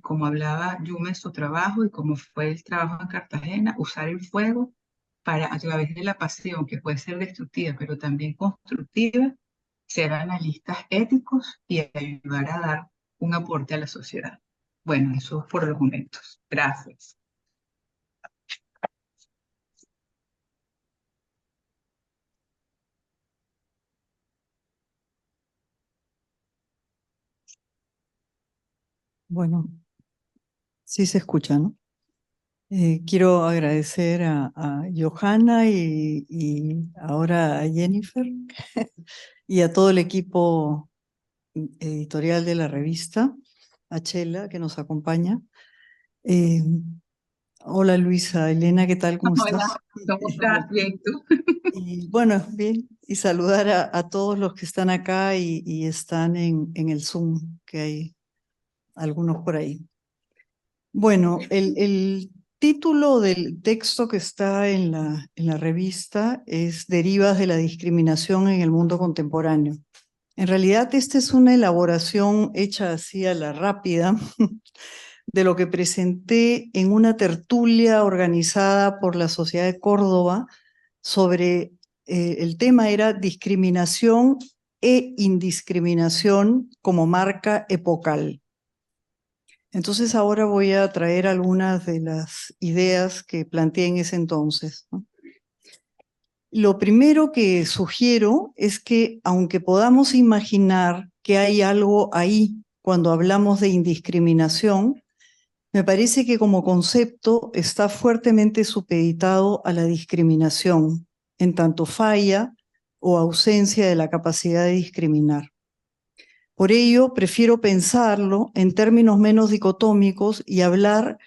como hablaba Yuma en su trabajo y como fue el trabajo en Cartagena, usar el fuego para, a través de la pasión, que puede ser destructiva, pero también constructiva, ser analistas éticos y ayudar a dar un aporte a la sociedad. Bueno, eso es por los momentos. Gracias. Bueno, sí se escucha, ¿no? Quiero agradecer a Johanna y ahora a Jennifer y a todo el equipo editorial de la revista, a Chela que nos acompaña. Hola Luisa, Elena, ¿qué tal? ¿Cómo estás? Hola, ¿cómo estás? Bien, ¿tú? Y bueno, bien, y saludar a todos los que están acá y están en el Zoom, que hay algunos por ahí. Bueno, el título del texto que está en la revista es Derivas de la discriminación en el mundo contemporáneo. En realidad, esta es una elaboración hecha así a la rápida de lo que presenté en una tertulia organizada por la Sociedad de Córdoba sobre, el tema era discriminación e indiscriminación como marca epocal. Entonces ahora voy a traer algunas de las ideas que planteé en ese entonces, ¿no? Lo primero que sugiero es que, aunque podamos imaginar que hay algo ahí cuando hablamos de indiscriminación, me parece que como concepto está fuertemente supeditado a la discriminación, en tanto falla o ausencia de la capacidad de discriminar. Por ello, prefiero pensarlo en términos menos dicotómicos y hablar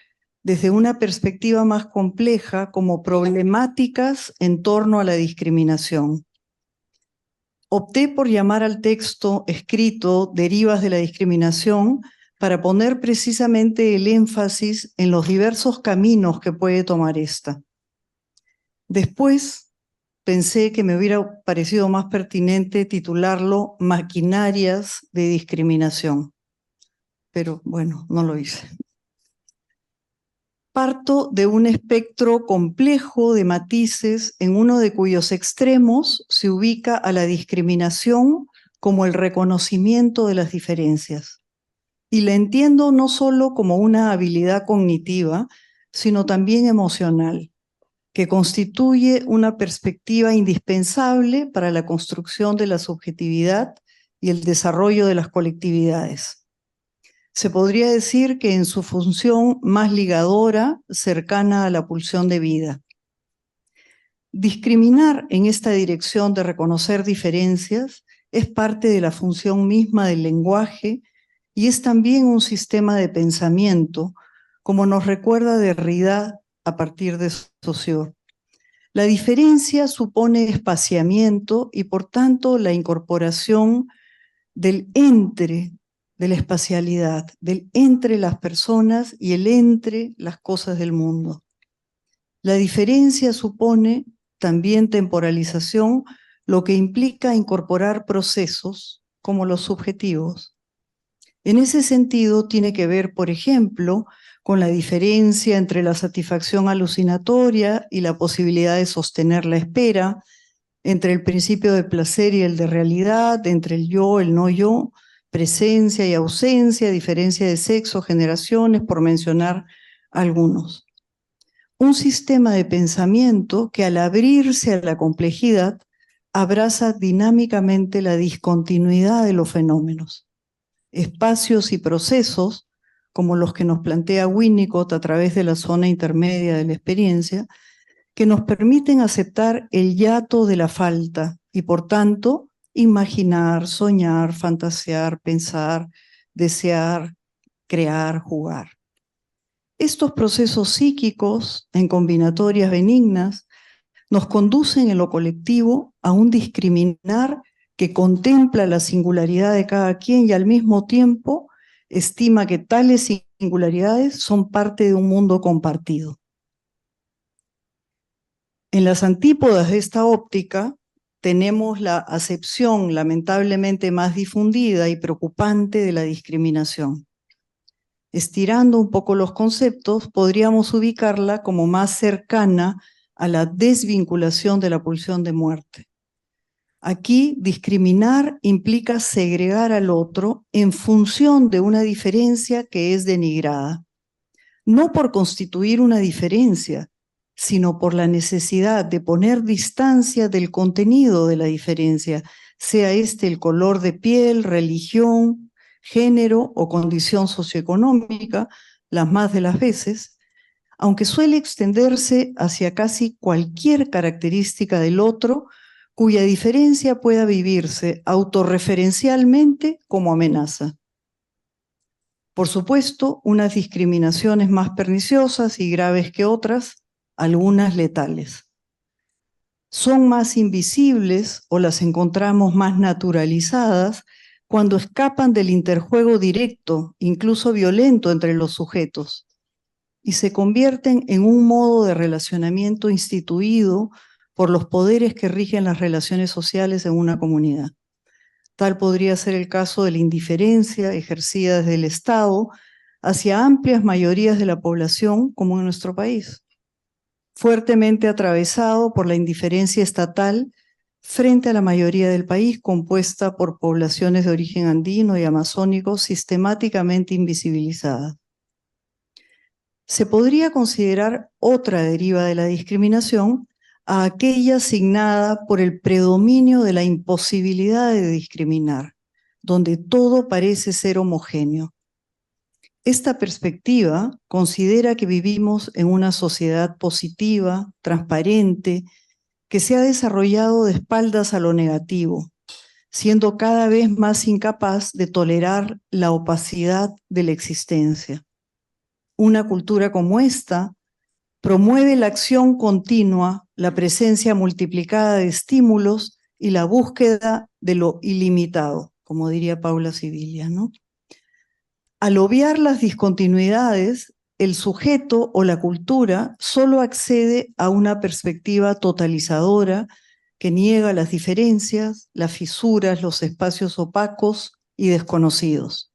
desde una perspectiva más compleja como problemáticas en torno a la discriminación. Opté por llamar al texto escrito Derivas de la discriminación para poner precisamente el énfasis en los diversos caminos que puede tomar esta. Después pensé que me hubiera parecido más pertinente titularlo Maquinarias de discriminación, pero bueno, no lo hice. Parto de un espectro complejo de matices en uno de cuyos extremos se ubica a la discriminación como el reconocimiento de las diferencias. Y la entiendo no solo como una habilidad cognitiva, sino también emocional, que constituye una perspectiva indispensable para la construcción de la subjetividad y el desarrollo de las colectividades. Se podría decir que en su función más ligadora, cercana a la pulsión de vida. Discriminar en esta dirección de reconocer diferencias es parte de la función misma del lenguaje y es también un sistema de pensamiento, como nos recuerda Derrida a partir de Saussure. La diferencia supone espaciamiento y por tanto la incorporación del entre, de la espacialidad, del entre las personas y el entre las cosas del mundo. La diferencia supone también temporalización, lo que implica incorporar procesos como los subjetivos. En ese sentido tiene que ver, por ejemplo, con la diferencia entre la satisfacción alucinatoria y la posibilidad de sostener la espera, entre el principio de placer y el de realidad, entre el yo, el no yo, presencia y ausencia, diferencia de sexo, generaciones, por mencionar algunos. Un sistema de pensamiento que al abrirse a la complejidad abraza dinámicamente la discontinuidad de los fenómenos. Espacios y procesos, como los que nos plantea Winnicott a través de la zona intermedia de la experiencia, que nos permiten aceptar el hiato de la falta y, por tanto, imaginar, soñar, fantasear, pensar, desear, crear, jugar. Estos procesos psíquicos, en combinatorias benignas, nos conducen en lo colectivo a un discriminar que contempla la singularidad de cada quien y al mismo tiempo estima que tales singularidades son parte de un mundo compartido. En las antípodas de esta óptica tenemos la acepción lamentablemente más difundida y preocupante de la discriminación. Estirando un poco los conceptos, podríamos ubicarla como más cercana a la desvinculación de la pulsión de muerte. Aquí, discriminar implica segregar al otro en función de una diferencia que es denigrada, no por constituir una diferencia, sino por la necesidad de poner distancia del contenido de la diferencia, sea este el color de piel, religión, género o condición socioeconómica, las más de las veces, aunque suele extenderse hacia casi cualquier característica del otro, cuya diferencia pueda vivirse autorreferencialmente como amenaza. Por supuesto, unas discriminaciones más perniciosas y graves que otras, algunas letales. Son más invisibles o las encontramos más naturalizadas cuando escapan del interjuego directo, incluso violento entre los sujetos, y se convierten en un modo de relacionamiento instituido por los poderes que rigen las relaciones sociales en una comunidad. Tal podría ser el caso de la indiferencia ejercida desde el Estado hacia amplias mayorías de la población, como en nuestro país, fuertemente atravesado por la indiferencia estatal frente a la mayoría del país, compuesta por poblaciones de origen andino y amazónico sistemáticamente invisibilizadas. Se podría considerar otra deriva de la discriminación a aquella asignada por el predominio de la imposibilidad de discriminar, donde todo parece ser homogéneo. Esta perspectiva considera que vivimos en una sociedad positiva, transparente, que se ha desarrollado de espaldas a lo negativo, siendo cada vez más incapaz de tolerar la opacidad de la existencia. Una cultura como esta promueve la acción continua, la presencia multiplicada de estímulos y la búsqueda de lo ilimitado, como diría Paula Sibilia, ¿no? Al obviar las discontinuidades, el sujeto o la cultura solo accede a una perspectiva totalizadora que niega las diferencias, las fisuras, los espacios opacos y desconocidos.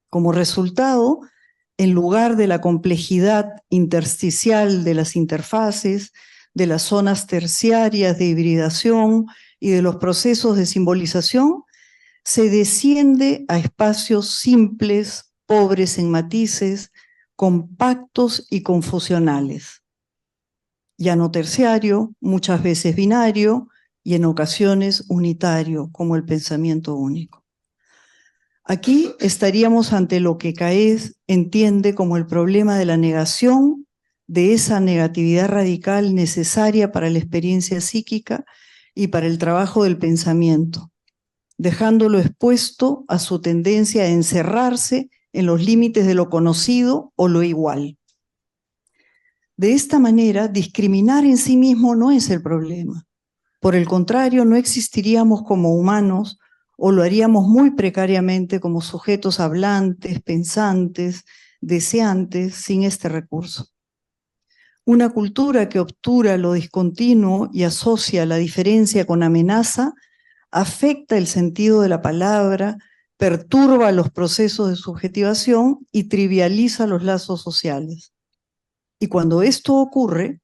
Como resultado, en lugar de la complejidad intersticial de las interfaces, de las zonas terciarias de hibridación y de los procesos de simbolización, se desciende a espacios simples, pobres en matices, compactos y confusionales. Ya no terciario, muchas veces binario y en ocasiones unitario, como el pensamiento único. Aquí estaríamos ante lo que Caes entiende como el problema de la negación de esa negatividad radical necesaria para la experiencia psíquica y para el trabajo del pensamiento, dejándolo expuesto a su tendencia a encerrarse en los límites de lo conocido o lo igual. De esta manera, discriminar en sí mismo no es el problema. Por el contrario, no existiríamos como humanos o lo haríamos muy precariamente como sujetos hablantes, pensantes, deseantes, sin este recurso. Una cultura que obtura lo discontinuo y asocia la diferencia con amenaza afecta el sentido de la palabra, perturba los procesos de subjetivación y trivializa los lazos sociales. Y cuando esto ocurre,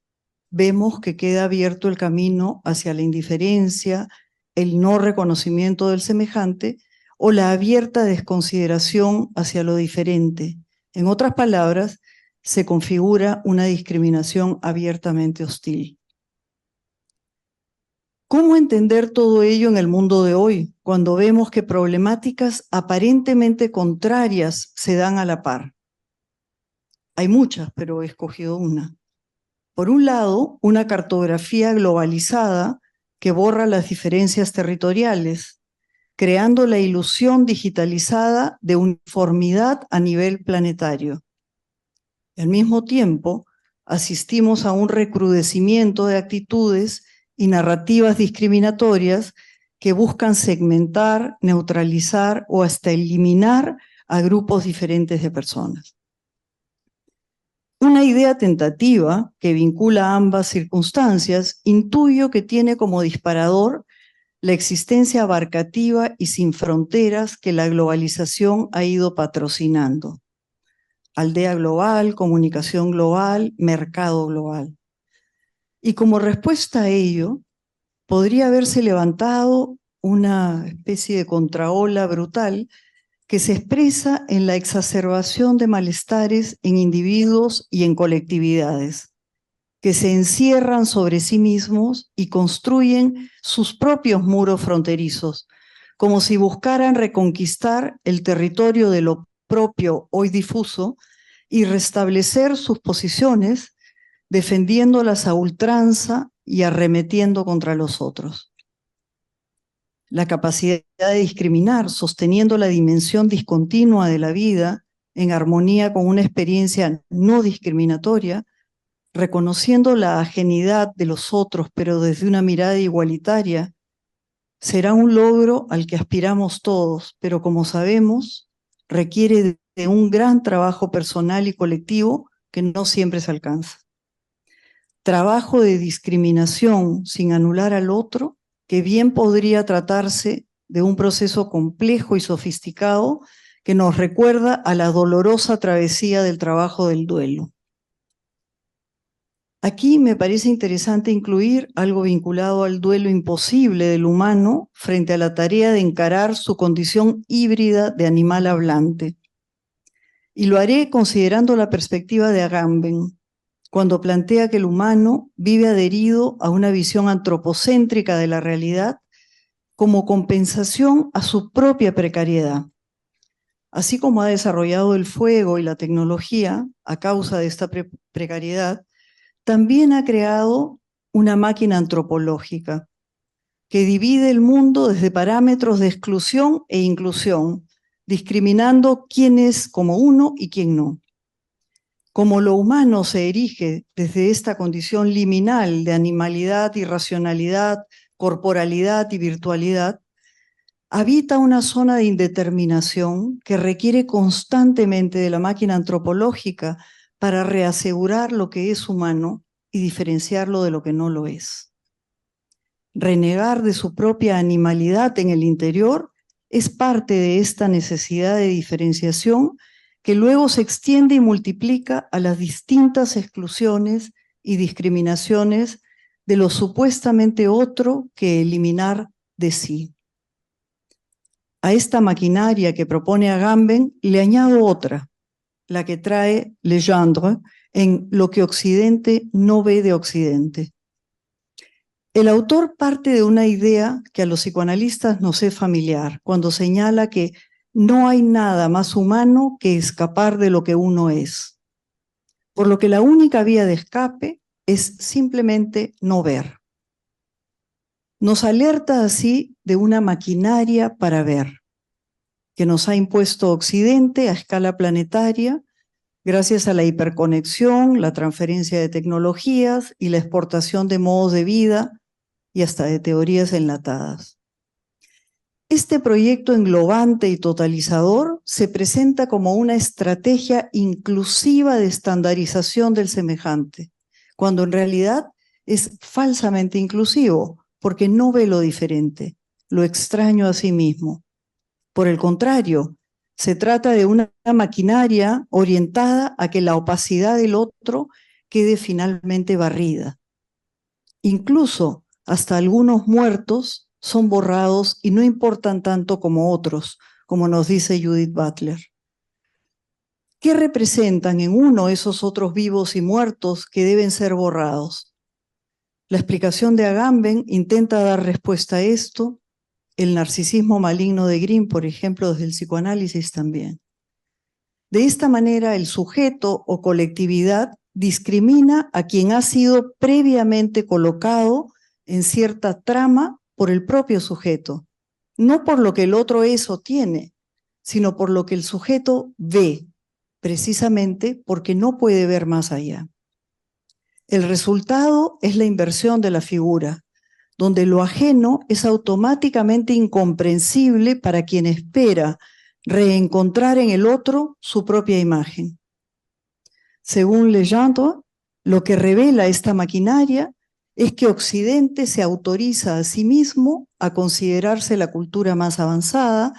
vemos que queda abierto el camino hacia la indiferencia, el no reconocimiento del semejante o la abierta desconsideración hacia lo diferente. En otras palabras, se configura una discriminación abiertamente hostil. ¿Cómo entender todo ello en el mundo de hoy, cuando vemos que problemáticas aparentemente contrarias se dan a la par? Hay muchas, pero he escogido una. Por un lado, una cartografía globalizada que borra las diferencias territoriales, creando la ilusión digitalizada de uniformidad a nivel planetario. Al mismo tiempo, asistimos a un recrudecimiento de actitudes y narrativas discriminatorias que buscan segmentar, neutralizar o hasta eliminar a grupos diferentes de personas. Una idea tentativa que vincula ambas circunstancias intuyo que tiene como disparador la existencia abarcativa y sin fronteras que la globalización ha ido patrocinando. Aldea global, comunicación global, mercado global. Y como respuesta a ello, podría haberse levantado una especie de contraola brutal que se expresa en la exacerbación de malestares en individuos y en colectividades, que se encierran sobre sí mismos y construyen sus propios muros fronterizos, como si buscaran reconquistar el territorio de lo propio hoy difuso y restablecer sus posiciones, defendiéndolas a ultranza y arremetiendo contra los otros. La capacidad de discriminar, sosteniendo la dimensión discontinua de la vida en armonía con una experiencia no discriminatoria, reconociendo la ajenidad de los otros, pero desde una mirada igualitaria, será un logro al que aspiramos todos, pero como sabemos, requiere de un gran trabajo personal y colectivo que no siempre se alcanza. Trabajo de discriminación sin anular al otro, que bien podría tratarse de un proceso complejo y sofisticado que nos recuerda a la dolorosa travesía del trabajo del duelo. Aquí me parece interesante incluir algo vinculado al duelo imposible del humano frente a la tarea de encarar su condición híbrida de animal hablante. Y lo haré considerando la perspectiva de Agamben, cuando plantea que el humano vive adherido a una visión antropocéntrica de la realidad como compensación a su propia precariedad. Así como ha desarrollado el fuego y la tecnología a causa de esta precariedad, también ha creado una máquina antropológica que divide el mundo desde parámetros de exclusión e inclusión, discriminando quién es como uno y quién no. Como lo humano se erige desde esta condición liminal de animalidad, irracionalidad, corporalidad y virtualidad, habita una zona de indeterminación que requiere constantemente de la máquina antropológica para reasegurar lo que es humano y diferenciarlo de lo que no lo es. Renegar de su propia animalidad en el interior es parte de esta necesidad de diferenciación que luego se extiende y multiplica a las distintas exclusiones y discriminaciones de lo supuestamente otro que eliminar de sí. A esta maquinaria que propone Agamben le añado otra, la que trae Legendre en Lo que Occidente no ve de Occidente. El autor parte de una idea que a los psicoanalistas nos es familiar, cuando señala que no hay nada más humano que escapar de lo que uno es, por lo que la única vía de escape es simplemente no ver. Nos alerta así de una maquinaria para ver, que nos ha impuesto Occidente a escala planetaria, gracias a la hiperconexión, la transferencia de tecnologías y la exportación de modos de vida y hasta de teorías enlatadas. Este proyecto englobante y totalizador se presenta como una estrategia inclusiva de estandarización del semejante, cuando en realidad es falsamente inclusivo, porque no ve lo diferente, lo extraño a sí mismo. Por el contrario, se trata de una maquinaria orientada a que la opacidad del otro quede finalmente barrida. Incluso hasta algunos muertos son borrados y no importan tanto como otros, como nos dice Judith Butler. ¿Qué representan en uno esos otros vivos y muertos que deben ser borrados? La explicación de Agamben intenta dar respuesta a esto, el narcisismo maligno de Grimm, por ejemplo, desde el psicoanálisis también. De esta manera, el sujeto o colectividad discrimina a quien ha sido previamente colocado en cierta trama por el propio sujeto, no por lo que el otro es o tiene, sino por lo que el sujeto ve, precisamente porque no puede ver más allá. El resultado es la inversión de la figura, donde lo ajeno es automáticamente incomprensible para quien espera reencontrar en el otro su propia imagen. Según Legendre, lo que revela esta maquinaria es que Occidente se autoriza a sí mismo a considerarse la cultura más avanzada,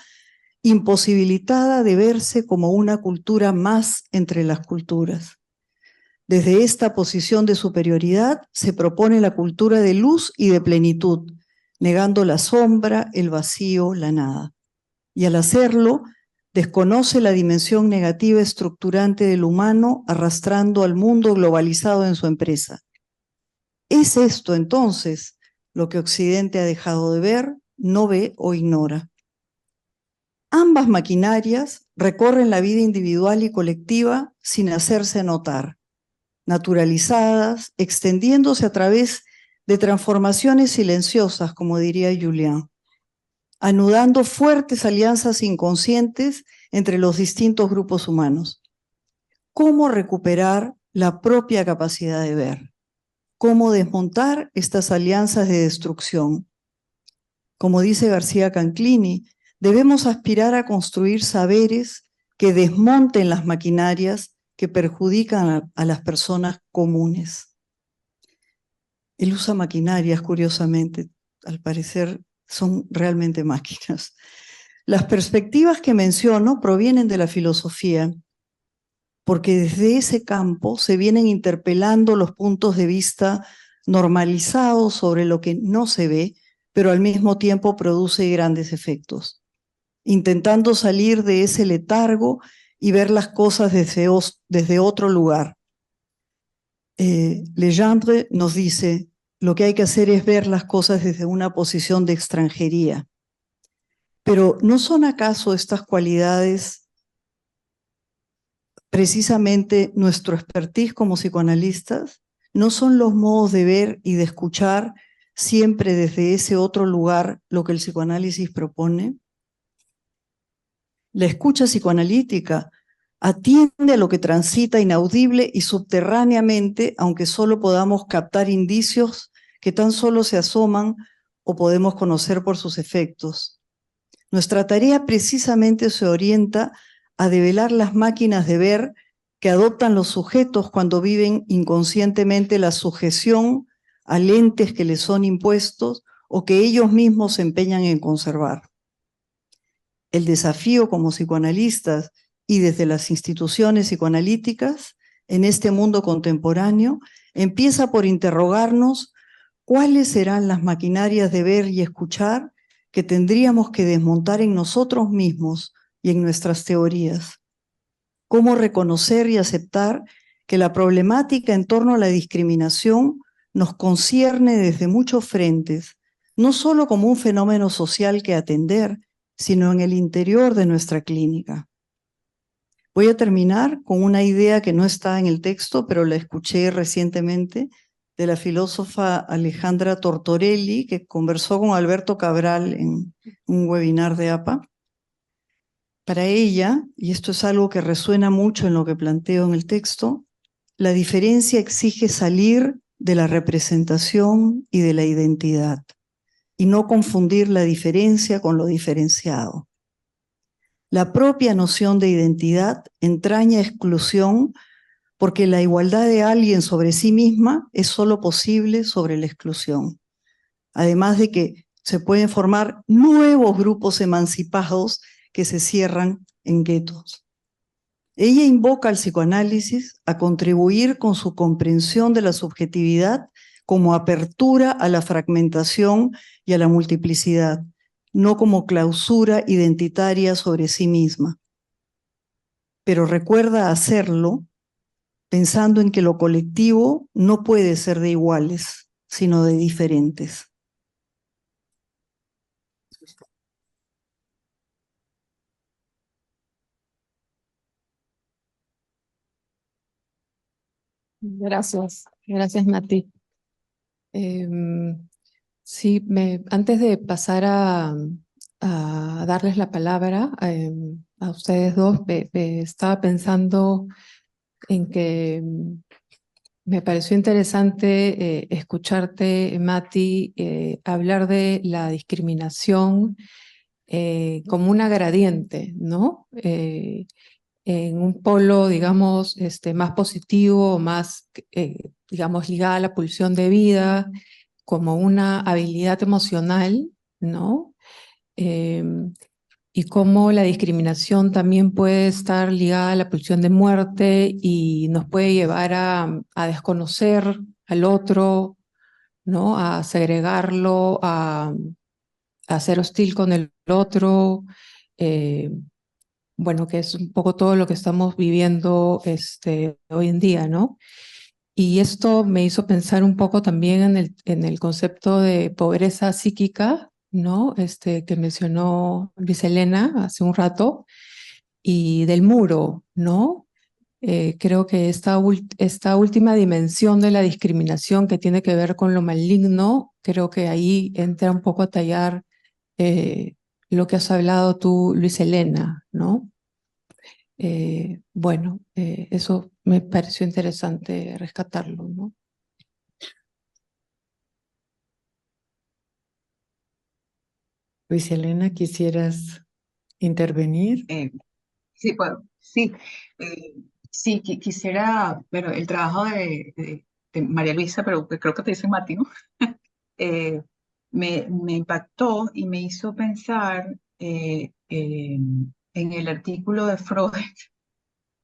imposibilitada de verse como una cultura más entre las culturas. Desde esta posición de superioridad se propone la cultura de luz y de plenitud, negando la sombra, el vacío, la nada. Y al hacerlo, desconoce la dimensión negativa estructurante del humano, arrastrando al mundo globalizado en su empresa. ¿Es esto entonces lo que Occidente ha dejado de ver, no ve o ignora? Ambas maquinarias recorren la vida individual y colectiva sin hacerse notar, naturalizadas, extendiéndose a través de transformaciones silenciosas, como diría Julián, anudando fuertes alianzas inconscientes entre los distintos grupos humanos. ¿Cómo recuperar la propia capacidad de ver? ¿Cómo desmontar estas alianzas de destrucción? Como dice García Canclini, debemos aspirar a construir saberes que desmonten las maquinarias que perjudican a las personas comunes. Él usa maquinarias, curiosamente, al parecer son realmente máquinas. Las perspectivas que menciono provienen de la filosofía, porque desde ese campo se vienen interpelando los puntos de vista normalizados sobre lo que no se ve, pero al mismo tiempo produce grandes efectos, intentando salir de ese letargo y ver las cosas desde otro lugar. Legendre nos dice, lo que hay que hacer es ver las cosas desde una posición de extranjería. Pero ¿no son acaso estas cualidades precisamente nuestro expertise como psicoanalistas? ¿No son los modos de ver y de escuchar siempre desde ese otro lugar lo que el psicoanálisis propone? La escucha psicoanalítica atiende a lo que transita inaudible y subterráneamente, aunque solo podamos captar indicios que tan solo se asoman o podemos conocer por sus efectos. Nuestra tarea precisamente se orienta a develar las máquinas de ver que adoptan los sujetos cuando viven inconscientemente la sujeción a lentes que les son impuestos o que ellos mismos se empeñan en conservar. El desafío como psicoanalistas y desde las instituciones psicoanalíticas en este mundo contemporáneo empieza por interrogarnos cuáles serán las maquinarias de ver y escuchar que tendríamos que desmontar en nosotros mismos y en nuestras teorías. Cómo reconocer y aceptar que la problemática en torno a la discriminación nos concierne desde muchos frentes, no solo como un fenómeno social que atender, sino en el interior de nuestra clínica. Voy a terminar con una idea que no está en el texto, pero la escuché recientemente, de la filósofa Alejandra Tortorelli, que conversó con Alberto Cabral en un webinar de APA. Para ella, y esto es algo que resuena mucho en lo que planteo en el texto, la diferencia exige salir de la representación y de la identidad, y no confundir la diferencia con lo diferenciado. La propia noción de identidad entraña exclusión porque la igualdad de alguien sobre sí misma es solo posible sobre la exclusión. Además de que se pueden formar nuevos grupos emancipados que se cierran en guetos. Ella invoca al psicoanálisis a contribuir con su comprensión de la subjetividad como apertura a la fragmentación y a la multiplicidad, no como clausura identitaria sobre sí misma. Pero recuerda hacerlo pensando en que lo colectivo no puede ser de iguales, sino de diferentes. Gracias, gracias Mati. Sí, antes de pasar a darles la palabra a ustedes dos, estaba pensando en que me pareció interesante escucharte, Mati, hablar de la discriminación como una gradiente, ¿no? En un polo, digamos, más positivo, más, digamos, ligada a la pulsión de vida, como una habilidad emocional, ¿no? Y cómo la discriminación también puede estar ligada a la pulsión de muerte y nos puede llevar a desconocer al otro, ¿no? A segregarlo, a ser hostil con el otro. Bueno, que es un poco todo lo que estamos viviendo hoy en día, ¿no? Y esto me hizo pensar un poco también en el concepto de pobreza psíquica, ¿no? Que mencionó Luis Elena hace un rato, y del muro, ¿no? Creo que esta última dimensión de la discriminación que tiene que ver con lo maligno, creo que ahí entra un poco a tallar lo que has hablado tú, Luis Elena, ¿no? Bueno, eso me pareció interesante rescatarlo, ¿no? Luis Elena, ¿quisieras intervenir? Sí, pues, sí. Sí, quisiera, bueno, el trabajo de María Luisa, pero creo que te dice Mati, ¿no? Eh, me impactó y me hizo pensar en el artículo de Freud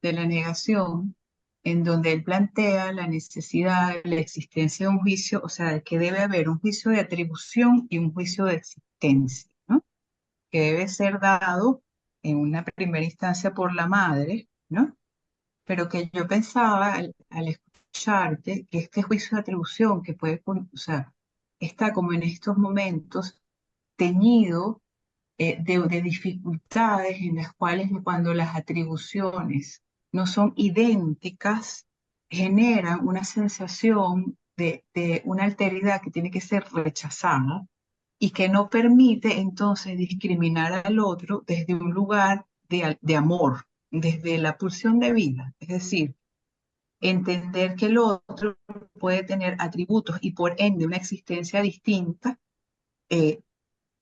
de la negación, en donde él plantea la necesidad de la existencia de un juicio, o sea, de que debe haber un juicio de atribución y un juicio de existencia, ¿no? Que debe ser dado en una primera instancia por la madre, ¿no? Pero que yo pensaba al escucharte que este juicio de atribución que puede, o sea, está como en estos momentos teñido de dificultades en las cuales cuando las atribuciones no son idénticas, generan una sensación de una alteridad que tiene que ser rechazada y que no permite entonces discriminar al otro desde un lugar de amor, desde la pulsión de vida. Es decir, entender que el otro puede tener atributos y por ende una existencia distinta, eh,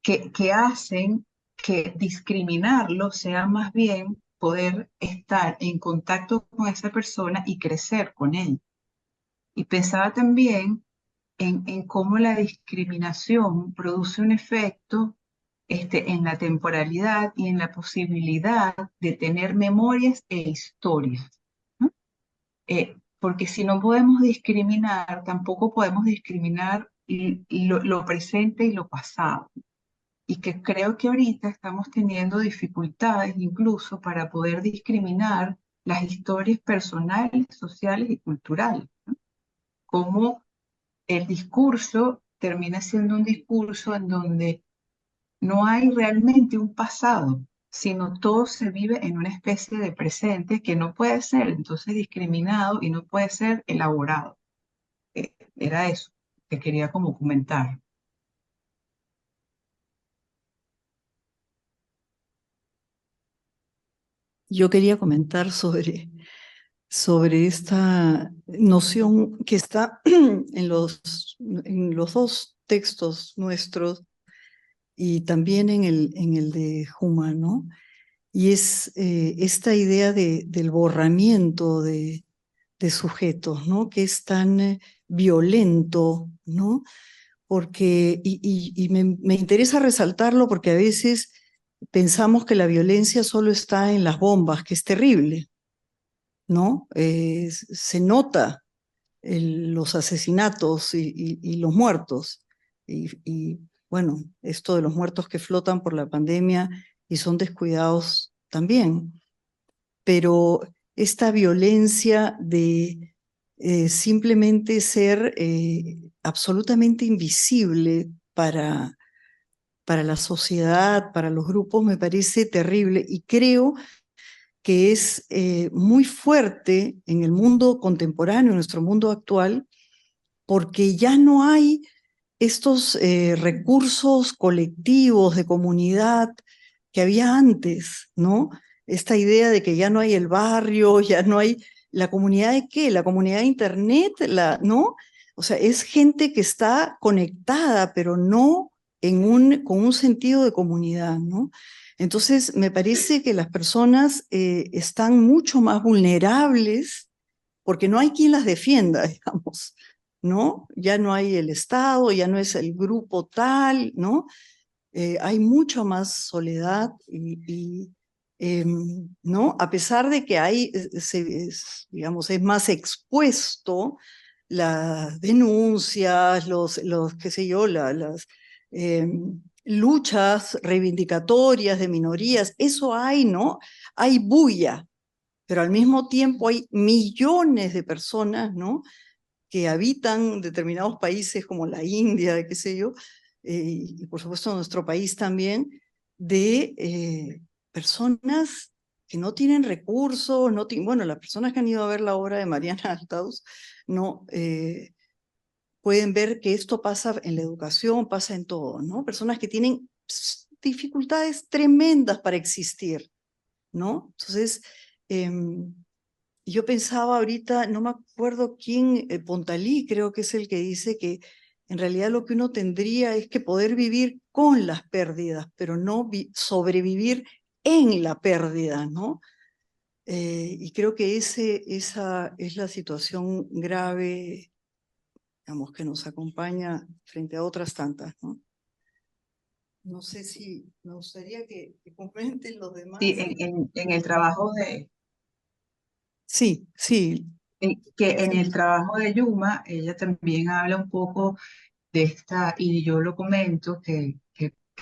que hacen que discriminarlo sea más bien poder estar en contacto con esa persona y crecer con él. Y pensaba también en cómo la discriminación produce un efecto en la temporalidad y en la posibilidad de tener memorias e historias, ¿no? Porque si no podemos discriminar, tampoco podemos discriminar lo presente y lo pasado. Y que creo que ahorita estamos teniendo dificultades incluso para poder discriminar las historias personales, sociales y culturales, ¿no? Cómo el discurso termina siendo un discurso en donde no hay realmente un pasado, sino todo se vive en una especie de presente que no puede ser entonces discriminado y no puede ser elaborado. Era eso que quería como comentar. Yo quería comentar sobre esta noción que está en los dos textos nuestros y también en el de Huma, ¿no? Y es esta idea del borramiento de sujetos, ¿no? Que es tan violento, ¿no? Porque, y me interesa resaltarlo porque a veces pensamos que la violencia solo está en las bombas, que es terrible, ¿no? Se nota los asesinatos y los muertos. Y bueno, esto de los muertos que flotan por la pandemia y son descuidados también. Pero esta violencia de simplemente ser absolutamente invisible para la sociedad, para los grupos, me parece terrible y creo que es muy fuerte en el mundo contemporáneo, en nuestro mundo actual, porque ya no hay estos recursos colectivos de comunidad que había antes, ¿no? Esta idea de que ya no hay el barrio, ya no hay la comunidad de qué, la comunidad de internet, ¿no? O sea, es gente que está conectada, pero no con un sentido de comunidad, ¿no? Entonces, me parece que las personas están mucho más vulnerables porque no hay quien las defienda, digamos, ¿no? Ya no hay el Estado, ya no es el grupo tal, ¿no? Hay mucho más soledad ¿no? A pesar de que hay, digamos, es más expuesto las denuncias, qué sé yo, las luchas reivindicatorias de minorías, eso hay, ¿no? Hay bulla, pero al mismo tiempo hay millones de personas, ¿no? Que habitan determinados países como la India, qué sé yo, y por supuesto nuestro país también, de personas que no tienen recursos, bueno, las personas que han ido a ver la obra de Mariana Altaus, no, pueden ver que esto pasa en la educación, pasa en todo, ¿no? Personas que tienen dificultades tremendas para existir, ¿no? Entonces, yo pensaba ahorita, no me acuerdo quién, Pontalí creo que es el que dice que en realidad lo que uno tendría es que poder vivir con las pérdidas, pero no sobrevivir en la pérdida, ¿no? Y creo que esa es la situación grave, digamos, que nos acompaña frente a otras tantas, ¿no? No sé si me gustaría que comenten los demás. Sí, en el trabajo Sí, sí. que en el trabajo de Yuma, ella también habla un poco de esta, y yo lo comento, que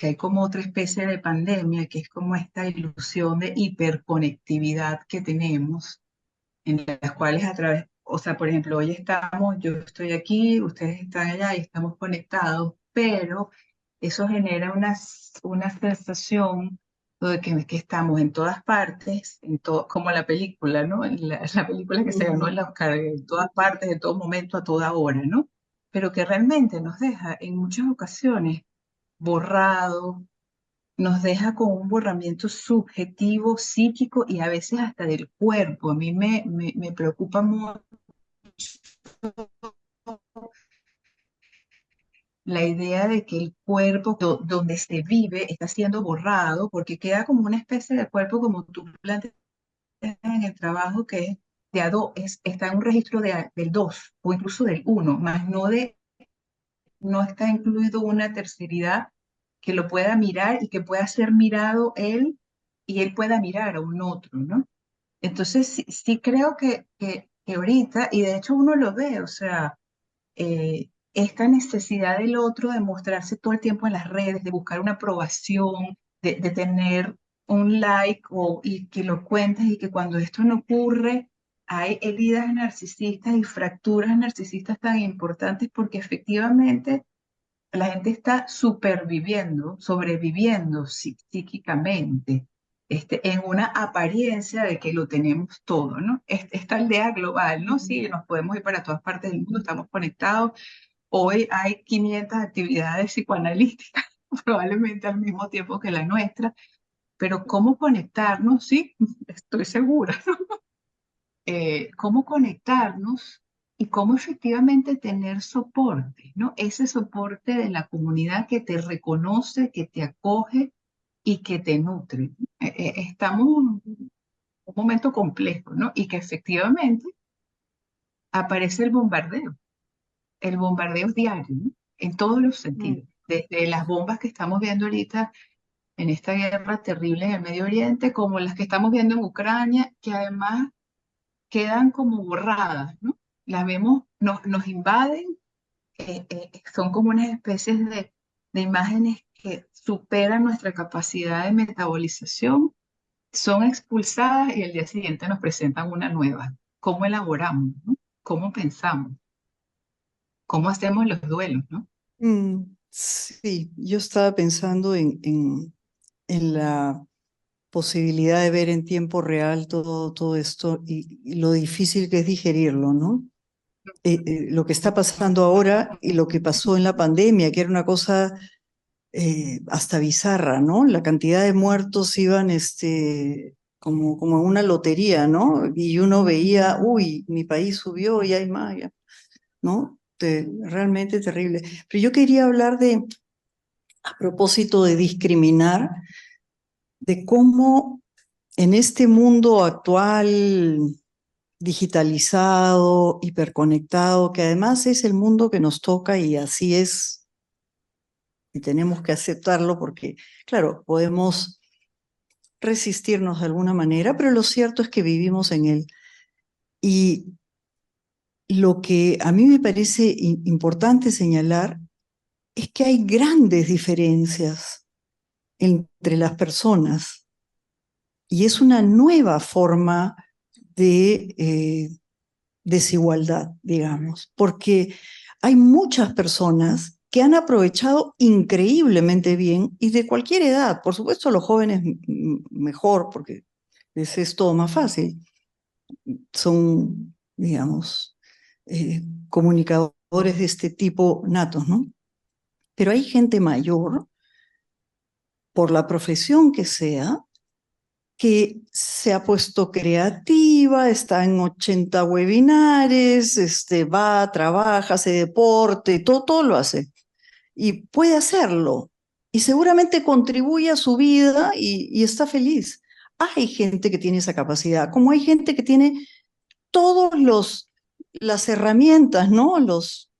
hay como otra especie de pandemia, que es como esta ilusión de hiperconectividad que tenemos, en las cuales a través, o sea, por ejemplo, hoy estamos, yo estoy aquí, ustedes están allá y estamos conectados, pero eso genera una sensación de que estamos en todas partes, como la película, ¿no? La película que se ganó el Oscar, en todas partes, en todo momento, a toda hora, ¿no? Pero que realmente nos deja en muchas ocasiones borrado, nos deja con un borramiento subjetivo, psíquico y a veces hasta del cuerpo. A mí me preocupa mucho la idea de que el cuerpo donde se vive está siendo borrado porque queda como una especie de cuerpo como tú planteas en el trabajo que es de a dos, está en un registro del 2 o incluso del 1, más no está incluido una terceridad que lo pueda mirar y que pueda ser mirado él y él pueda mirar a un otro, ¿no? Entonces sí creo que ahorita, y de hecho uno lo ve, o sea, esta necesidad del otro de mostrarse todo el tiempo en las redes, de buscar una aprobación, de tener un like y que lo cuentes y que cuando esto no ocurre hay heridas narcisistas y fracturas narcisistas tan importantes porque efectivamente la gente está superviviendo, sobreviviendo psíquicamente, en una apariencia de que lo tenemos todo, ¿no? Esta aldea global, ¿no? Sí, nos podemos ir para todas partes del mundo, estamos conectados. Hoy hay 500 actividades psicoanalíticas, probablemente al mismo tiempo que la nuestra, pero ¿cómo conectarnos? Sí, estoy segura, ¿no? Cómo conectarnos y cómo efectivamente tener soporte, ¿no? Ese soporte de la comunidad que te reconoce, que te acoge y que te nutre. Estamos en un momento complejo, ¿no? Y que efectivamente aparece el bombardeo diario, ¿no? En todos los sentidos. Desde las bombas que estamos viendo ahorita en esta guerra terrible en el Medio Oriente, como las que estamos viendo en Ucrania, que además quedan como borradas, ¿no? Las vemos, nos invaden, son como unas especies de imágenes que superan nuestra capacidad de metabolización, son expulsadas y el día siguiente nos presentan una nueva. ¿Cómo elaboramos, ¿no? ¿Cómo pensamos? ¿Cómo hacemos los duelos, ¿no? Sí, yo estaba pensando en la posibilidad de ver en tiempo real todo esto y lo difícil que es digerirlo, ¿no? Lo que está pasando ahora y lo que pasó en la pandemia, que era una cosa hasta bizarra, ¿no? La cantidad de muertos iban como en una lotería, ¿no? Y uno veía, uy, mi país subió y hay más, ¿no? Realmente terrible. Pero yo quería hablar a propósito de discriminar, de cómo en este mundo actual, digitalizado, hiperconectado, que además es el mundo que nos toca y así es, y tenemos que aceptarlo porque, claro, podemos resistirnos de alguna manera, pero lo cierto es que vivimos en él. Y lo que a mí me parece importante señalar es que hay grandes diferencias entre las personas y es una nueva forma de desigualdad, digamos, porque hay muchas personas que han aprovechado increíblemente bien y de cualquier edad, por supuesto los jóvenes mejor porque les es todo más fácil, son, digamos, comunicadores de este tipo natos, ¿no? Pero hay gente mayor, por la profesión que sea, que se ha puesto creativa, está en 80 webinares, va, trabaja, hace deporte, todo lo hace. Y puede hacerlo. Y seguramente contribuye a su vida y está feliz. Hay gente que tiene esa capacidad, como hay gente que tiene todas las herramientas, ¿no? Los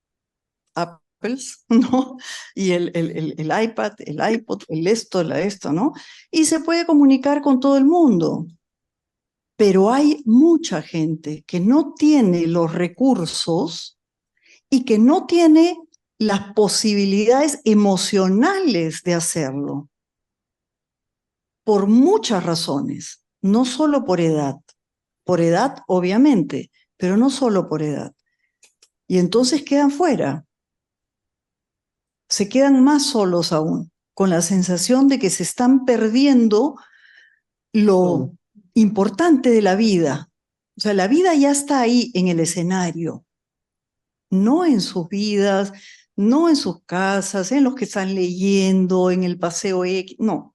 Apples, ¿no? Y el iPad, el iPod, esto, ¿no? Y se puede comunicar con todo el mundo. Pero hay mucha gente que no tiene los recursos y que no tiene las posibilidades emocionales de hacerlo, por muchas razones, no solo por edad obviamente, pero no solo por edad. Y entonces quedan fuera, se quedan más solos aún, con la sensación de que se están perdiendo lo importante de la vida. O sea, la vida ya está ahí en el escenario, no en sus vidas, no en sus casas, en los que están leyendo, en el paseo X, no.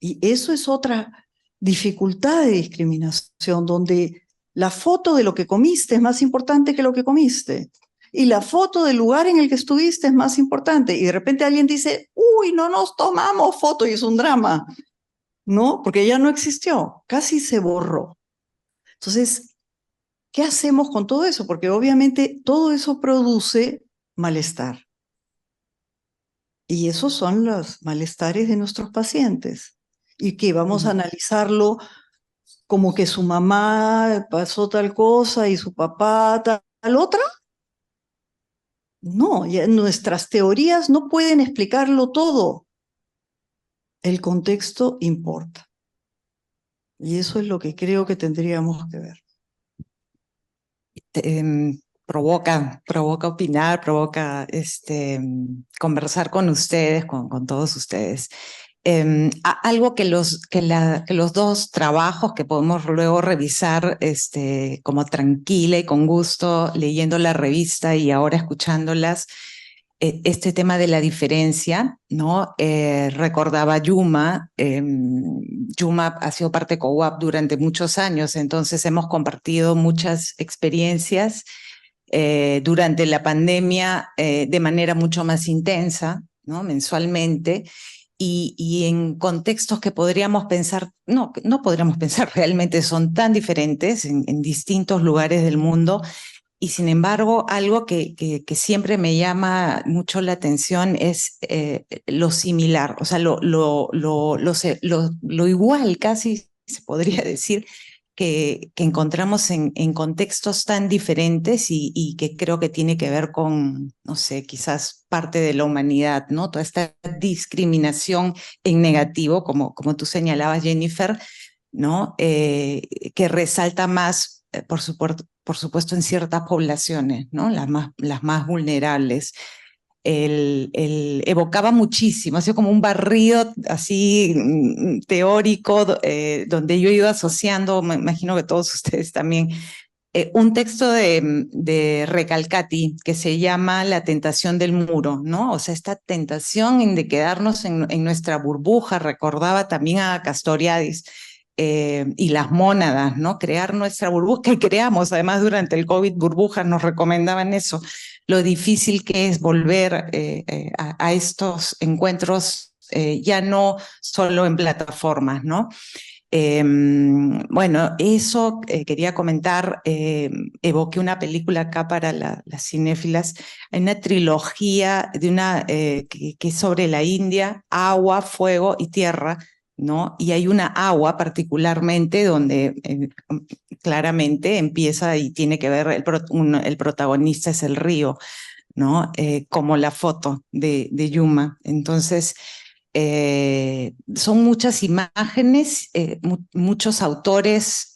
Y eso es otra dificultad de discriminación, donde la foto de lo que comiste es más importante que lo que comiste. Y la foto del lugar en el que estuviste es más importante. Y de repente alguien dice, uy, no nos tomamos foto y es un drama, ¿no? Porque ya no existió, casi se borró. Entonces, ¿qué hacemos con todo eso? Porque obviamente todo eso produce malestar. Y esos son los malestares de nuestros pacientes. Y que vamos a analizarlo como que su mamá pasó tal cosa y su papá tal otra. No, ya nuestras teorías no pueden explicarlo todo. El contexto importa. Y eso es lo que creo que tendríamos que ver. Provoca opinar, provoca conversar con ustedes, con todos ustedes. Algo que los dos trabajos que podemos luego revisar como tranquila y con gusto leyendo la revista y ahora escuchándolas, este tema de la diferencia, ¿no? Recordaba Yuma. Yuma ha sido parte de COWAP durante muchos años, entonces hemos compartido muchas experiencias durante la pandemia de manera mucho más intensa, ¿no? Mensualmente. Y en contextos que podríamos pensar, no podríamos pensar realmente, son tan diferentes en distintos lugares del mundo. Y sin embargo, algo que siempre me llama mucho la atención es lo similar, o sea, lo igual casi se podría decir que encontramos en contextos tan diferentes y que creo que tiene que ver con, no sé, quizás parte de la humanidad, ¿no? Toda esta discriminación en negativo, como tú señalabas, Jennifer, ¿no? Que resalta más, por supuesto, en ciertas poblaciones, ¿no? Las más vulnerables. Evocaba muchísimo, así como un barrido así teórico, donde yo iba asociando, me imagino que todos ustedes también, un texto de Recalcati que se llama La tentación del muro, ¿no? O sea, esta tentación de quedarnos en nuestra burbuja, recordaba también a Castoriadis y las mónadas, ¿no? Crear nuestra burbuja, que creamos, además durante el COVID, burbujas nos recomendaban eso, lo difícil que es volver a estos encuentros, ya no solo en plataformas, ¿no? Bueno, eso quería comentar. Evoqué una película acá para las cinéfilas. Hay una trilogía que es sobre la India: Agua, Fuego y Tierra, ¿no? Y hay una agua particularmente donde claramente empieza y tiene que ver, el protagonista es el río, ¿no? Como la foto de Yuma. Entonces, son muchas imágenes, muchos autores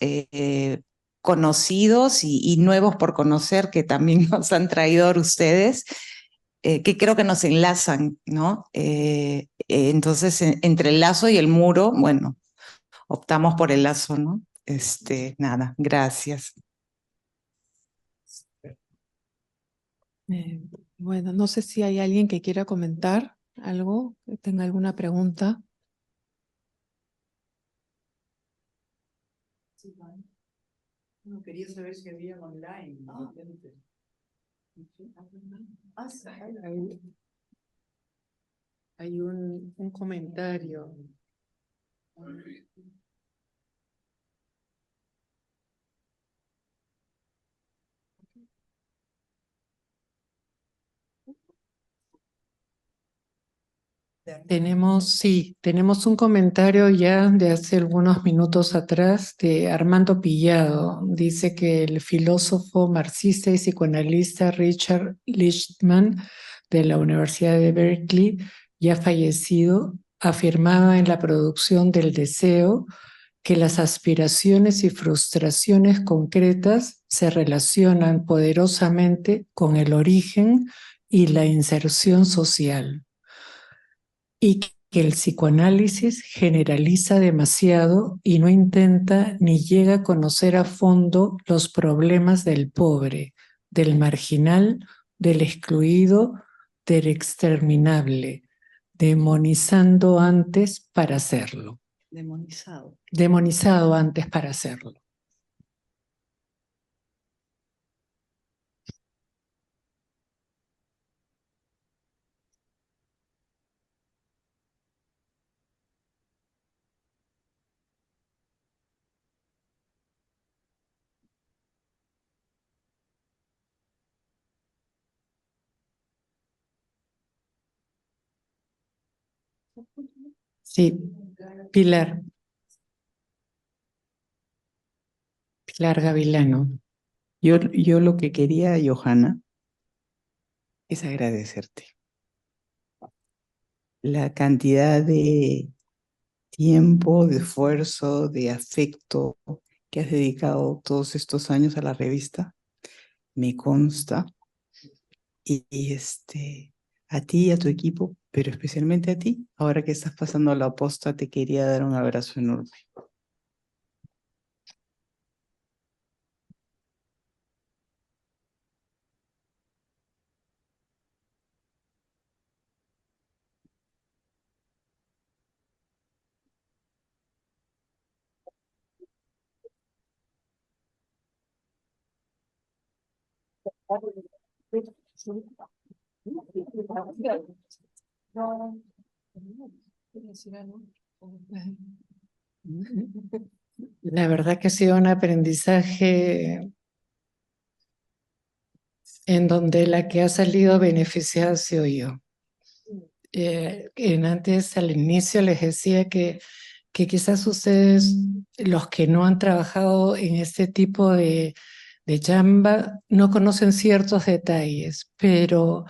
conocidos y nuevos por conocer que también nos han traído a ustedes, que creo que nos enlazan, ¿no? Entonces, entre el lazo y el muro, bueno, optamos por el lazo, ¿no? Nada, gracias. Bueno, no sé si hay alguien que quiera comentar algo, que tenga alguna pregunta. No, quería saber si había online. Hay un comentario. Tenemos un comentario ya de hace algunos minutos atrás de Armando Pillado. Dice que el filósofo marxista y psicoanalista Richard Lichtman de la Universidad de Berkeley, ya fallecido, afirmaba en La producción del deseo que las aspiraciones y frustraciones concretas se relacionan poderosamente con el origen y la inserción social, y que el psicoanálisis generaliza demasiado y no intenta ni llega a conocer a fondo los problemas del pobre, del marginal, del excluido, del exterminable, demonizando antes para hacerlo. Demonizado antes para hacerlo. Sí, Pilar, Pilar Gavilano. Yo lo que quería, Johanna, es agradecerte la cantidad de tiempo, de esfuerzo, de afecto que has dedicado todos estos años a la revista. Me consta. Y a ti y a tu equipo, pero especialmente a ti, ahora que estás pasando la posta, te quería dar un abrazo enorme. La verdad que ha sido un aprendizaje en donde la que ha salido beneficiada ha sido yo. Antes, al inicio, les decía que quizás ustedes, los que no han trabajado en este tipo de chamba, no conocen ciertos detalles, pero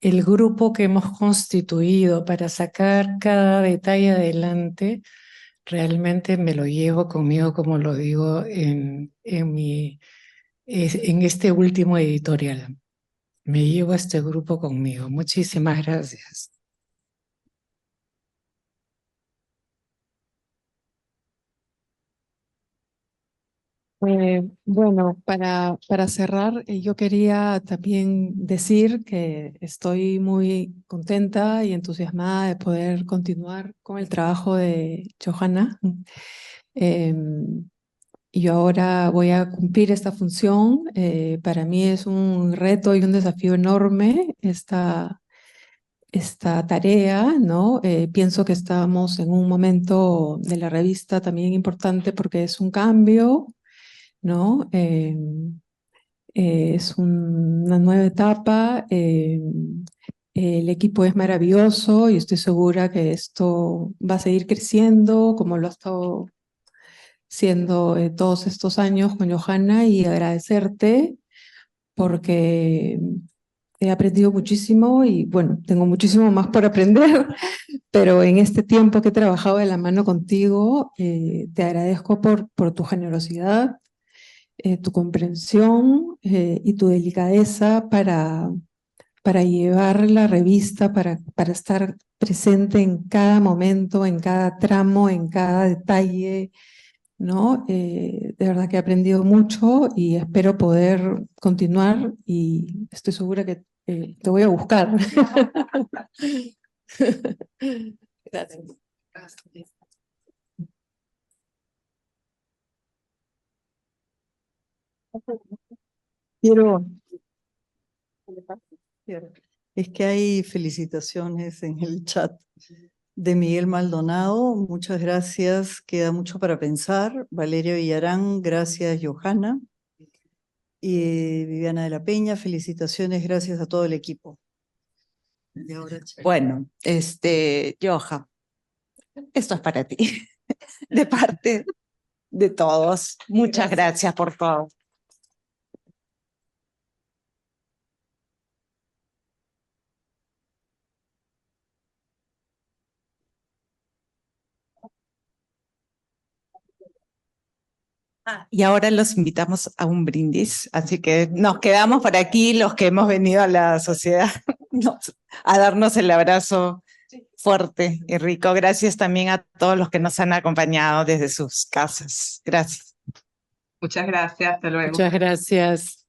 el grupo que hemos constituido para sacar cada detalle adelante, realmente me lo llevo conmigo, como lo digo en este último editorial. Me llevo a este grupo conmigo. Muchísimas gracias. Bueno, para cerrar, yo quería también decir que estoy muy contenta y entusiasmada de poder continuar con el trabajo de Johanna. Y yo ahora voy a cumplir esta función. Para mí es un reto y un desafío enorme esta tarea, ¿no? Pienso que estamos en un momento de la revista también importante porque es un cambio, ¿no? Es una nueva etapa. El equipo es maravilloso y estoy segura que esto va a seguir creciendo como lo ha estado siendo todos estos años con Johanna, y agradecerte porque he aprendido muchísimo y bueno, tengo muchísimo más por aprender, pero en este tiempo que he trabajado de la mano contigo, te agradezco por tu generosidad, tu comprensión y tu delicadeza para llevar la revista, para estar presente en cada momento, en cada tramo, en cada detalle, ¿no? De verdad que he aprendido mucho y espero poder continuar y estoy segura que te voy a buscar. Gracias. Quiero, es que hay felicitaciones en el chat de Miguel Maldonado. Muchas gracias, queda mucho para pensar. Valeria Villarán, gracias, Johanna. Y Viviana de la Peña, felicitaciones, gracias a todo el equipo. Y ahora, Chayo. Bueno, Johan, esto es para ti, de parte de todos. Muchas gracias por todo. Y ahora los invitamos a un brindis, así que nos quedamos por aquí los que hemos venido a la sociedad a darnos el abrazo fuerte y rico. Gracias también a todos los que nos han acompañado desde sus casas. Gracias. Muchas gracias, hasta luego. Muchas gracias.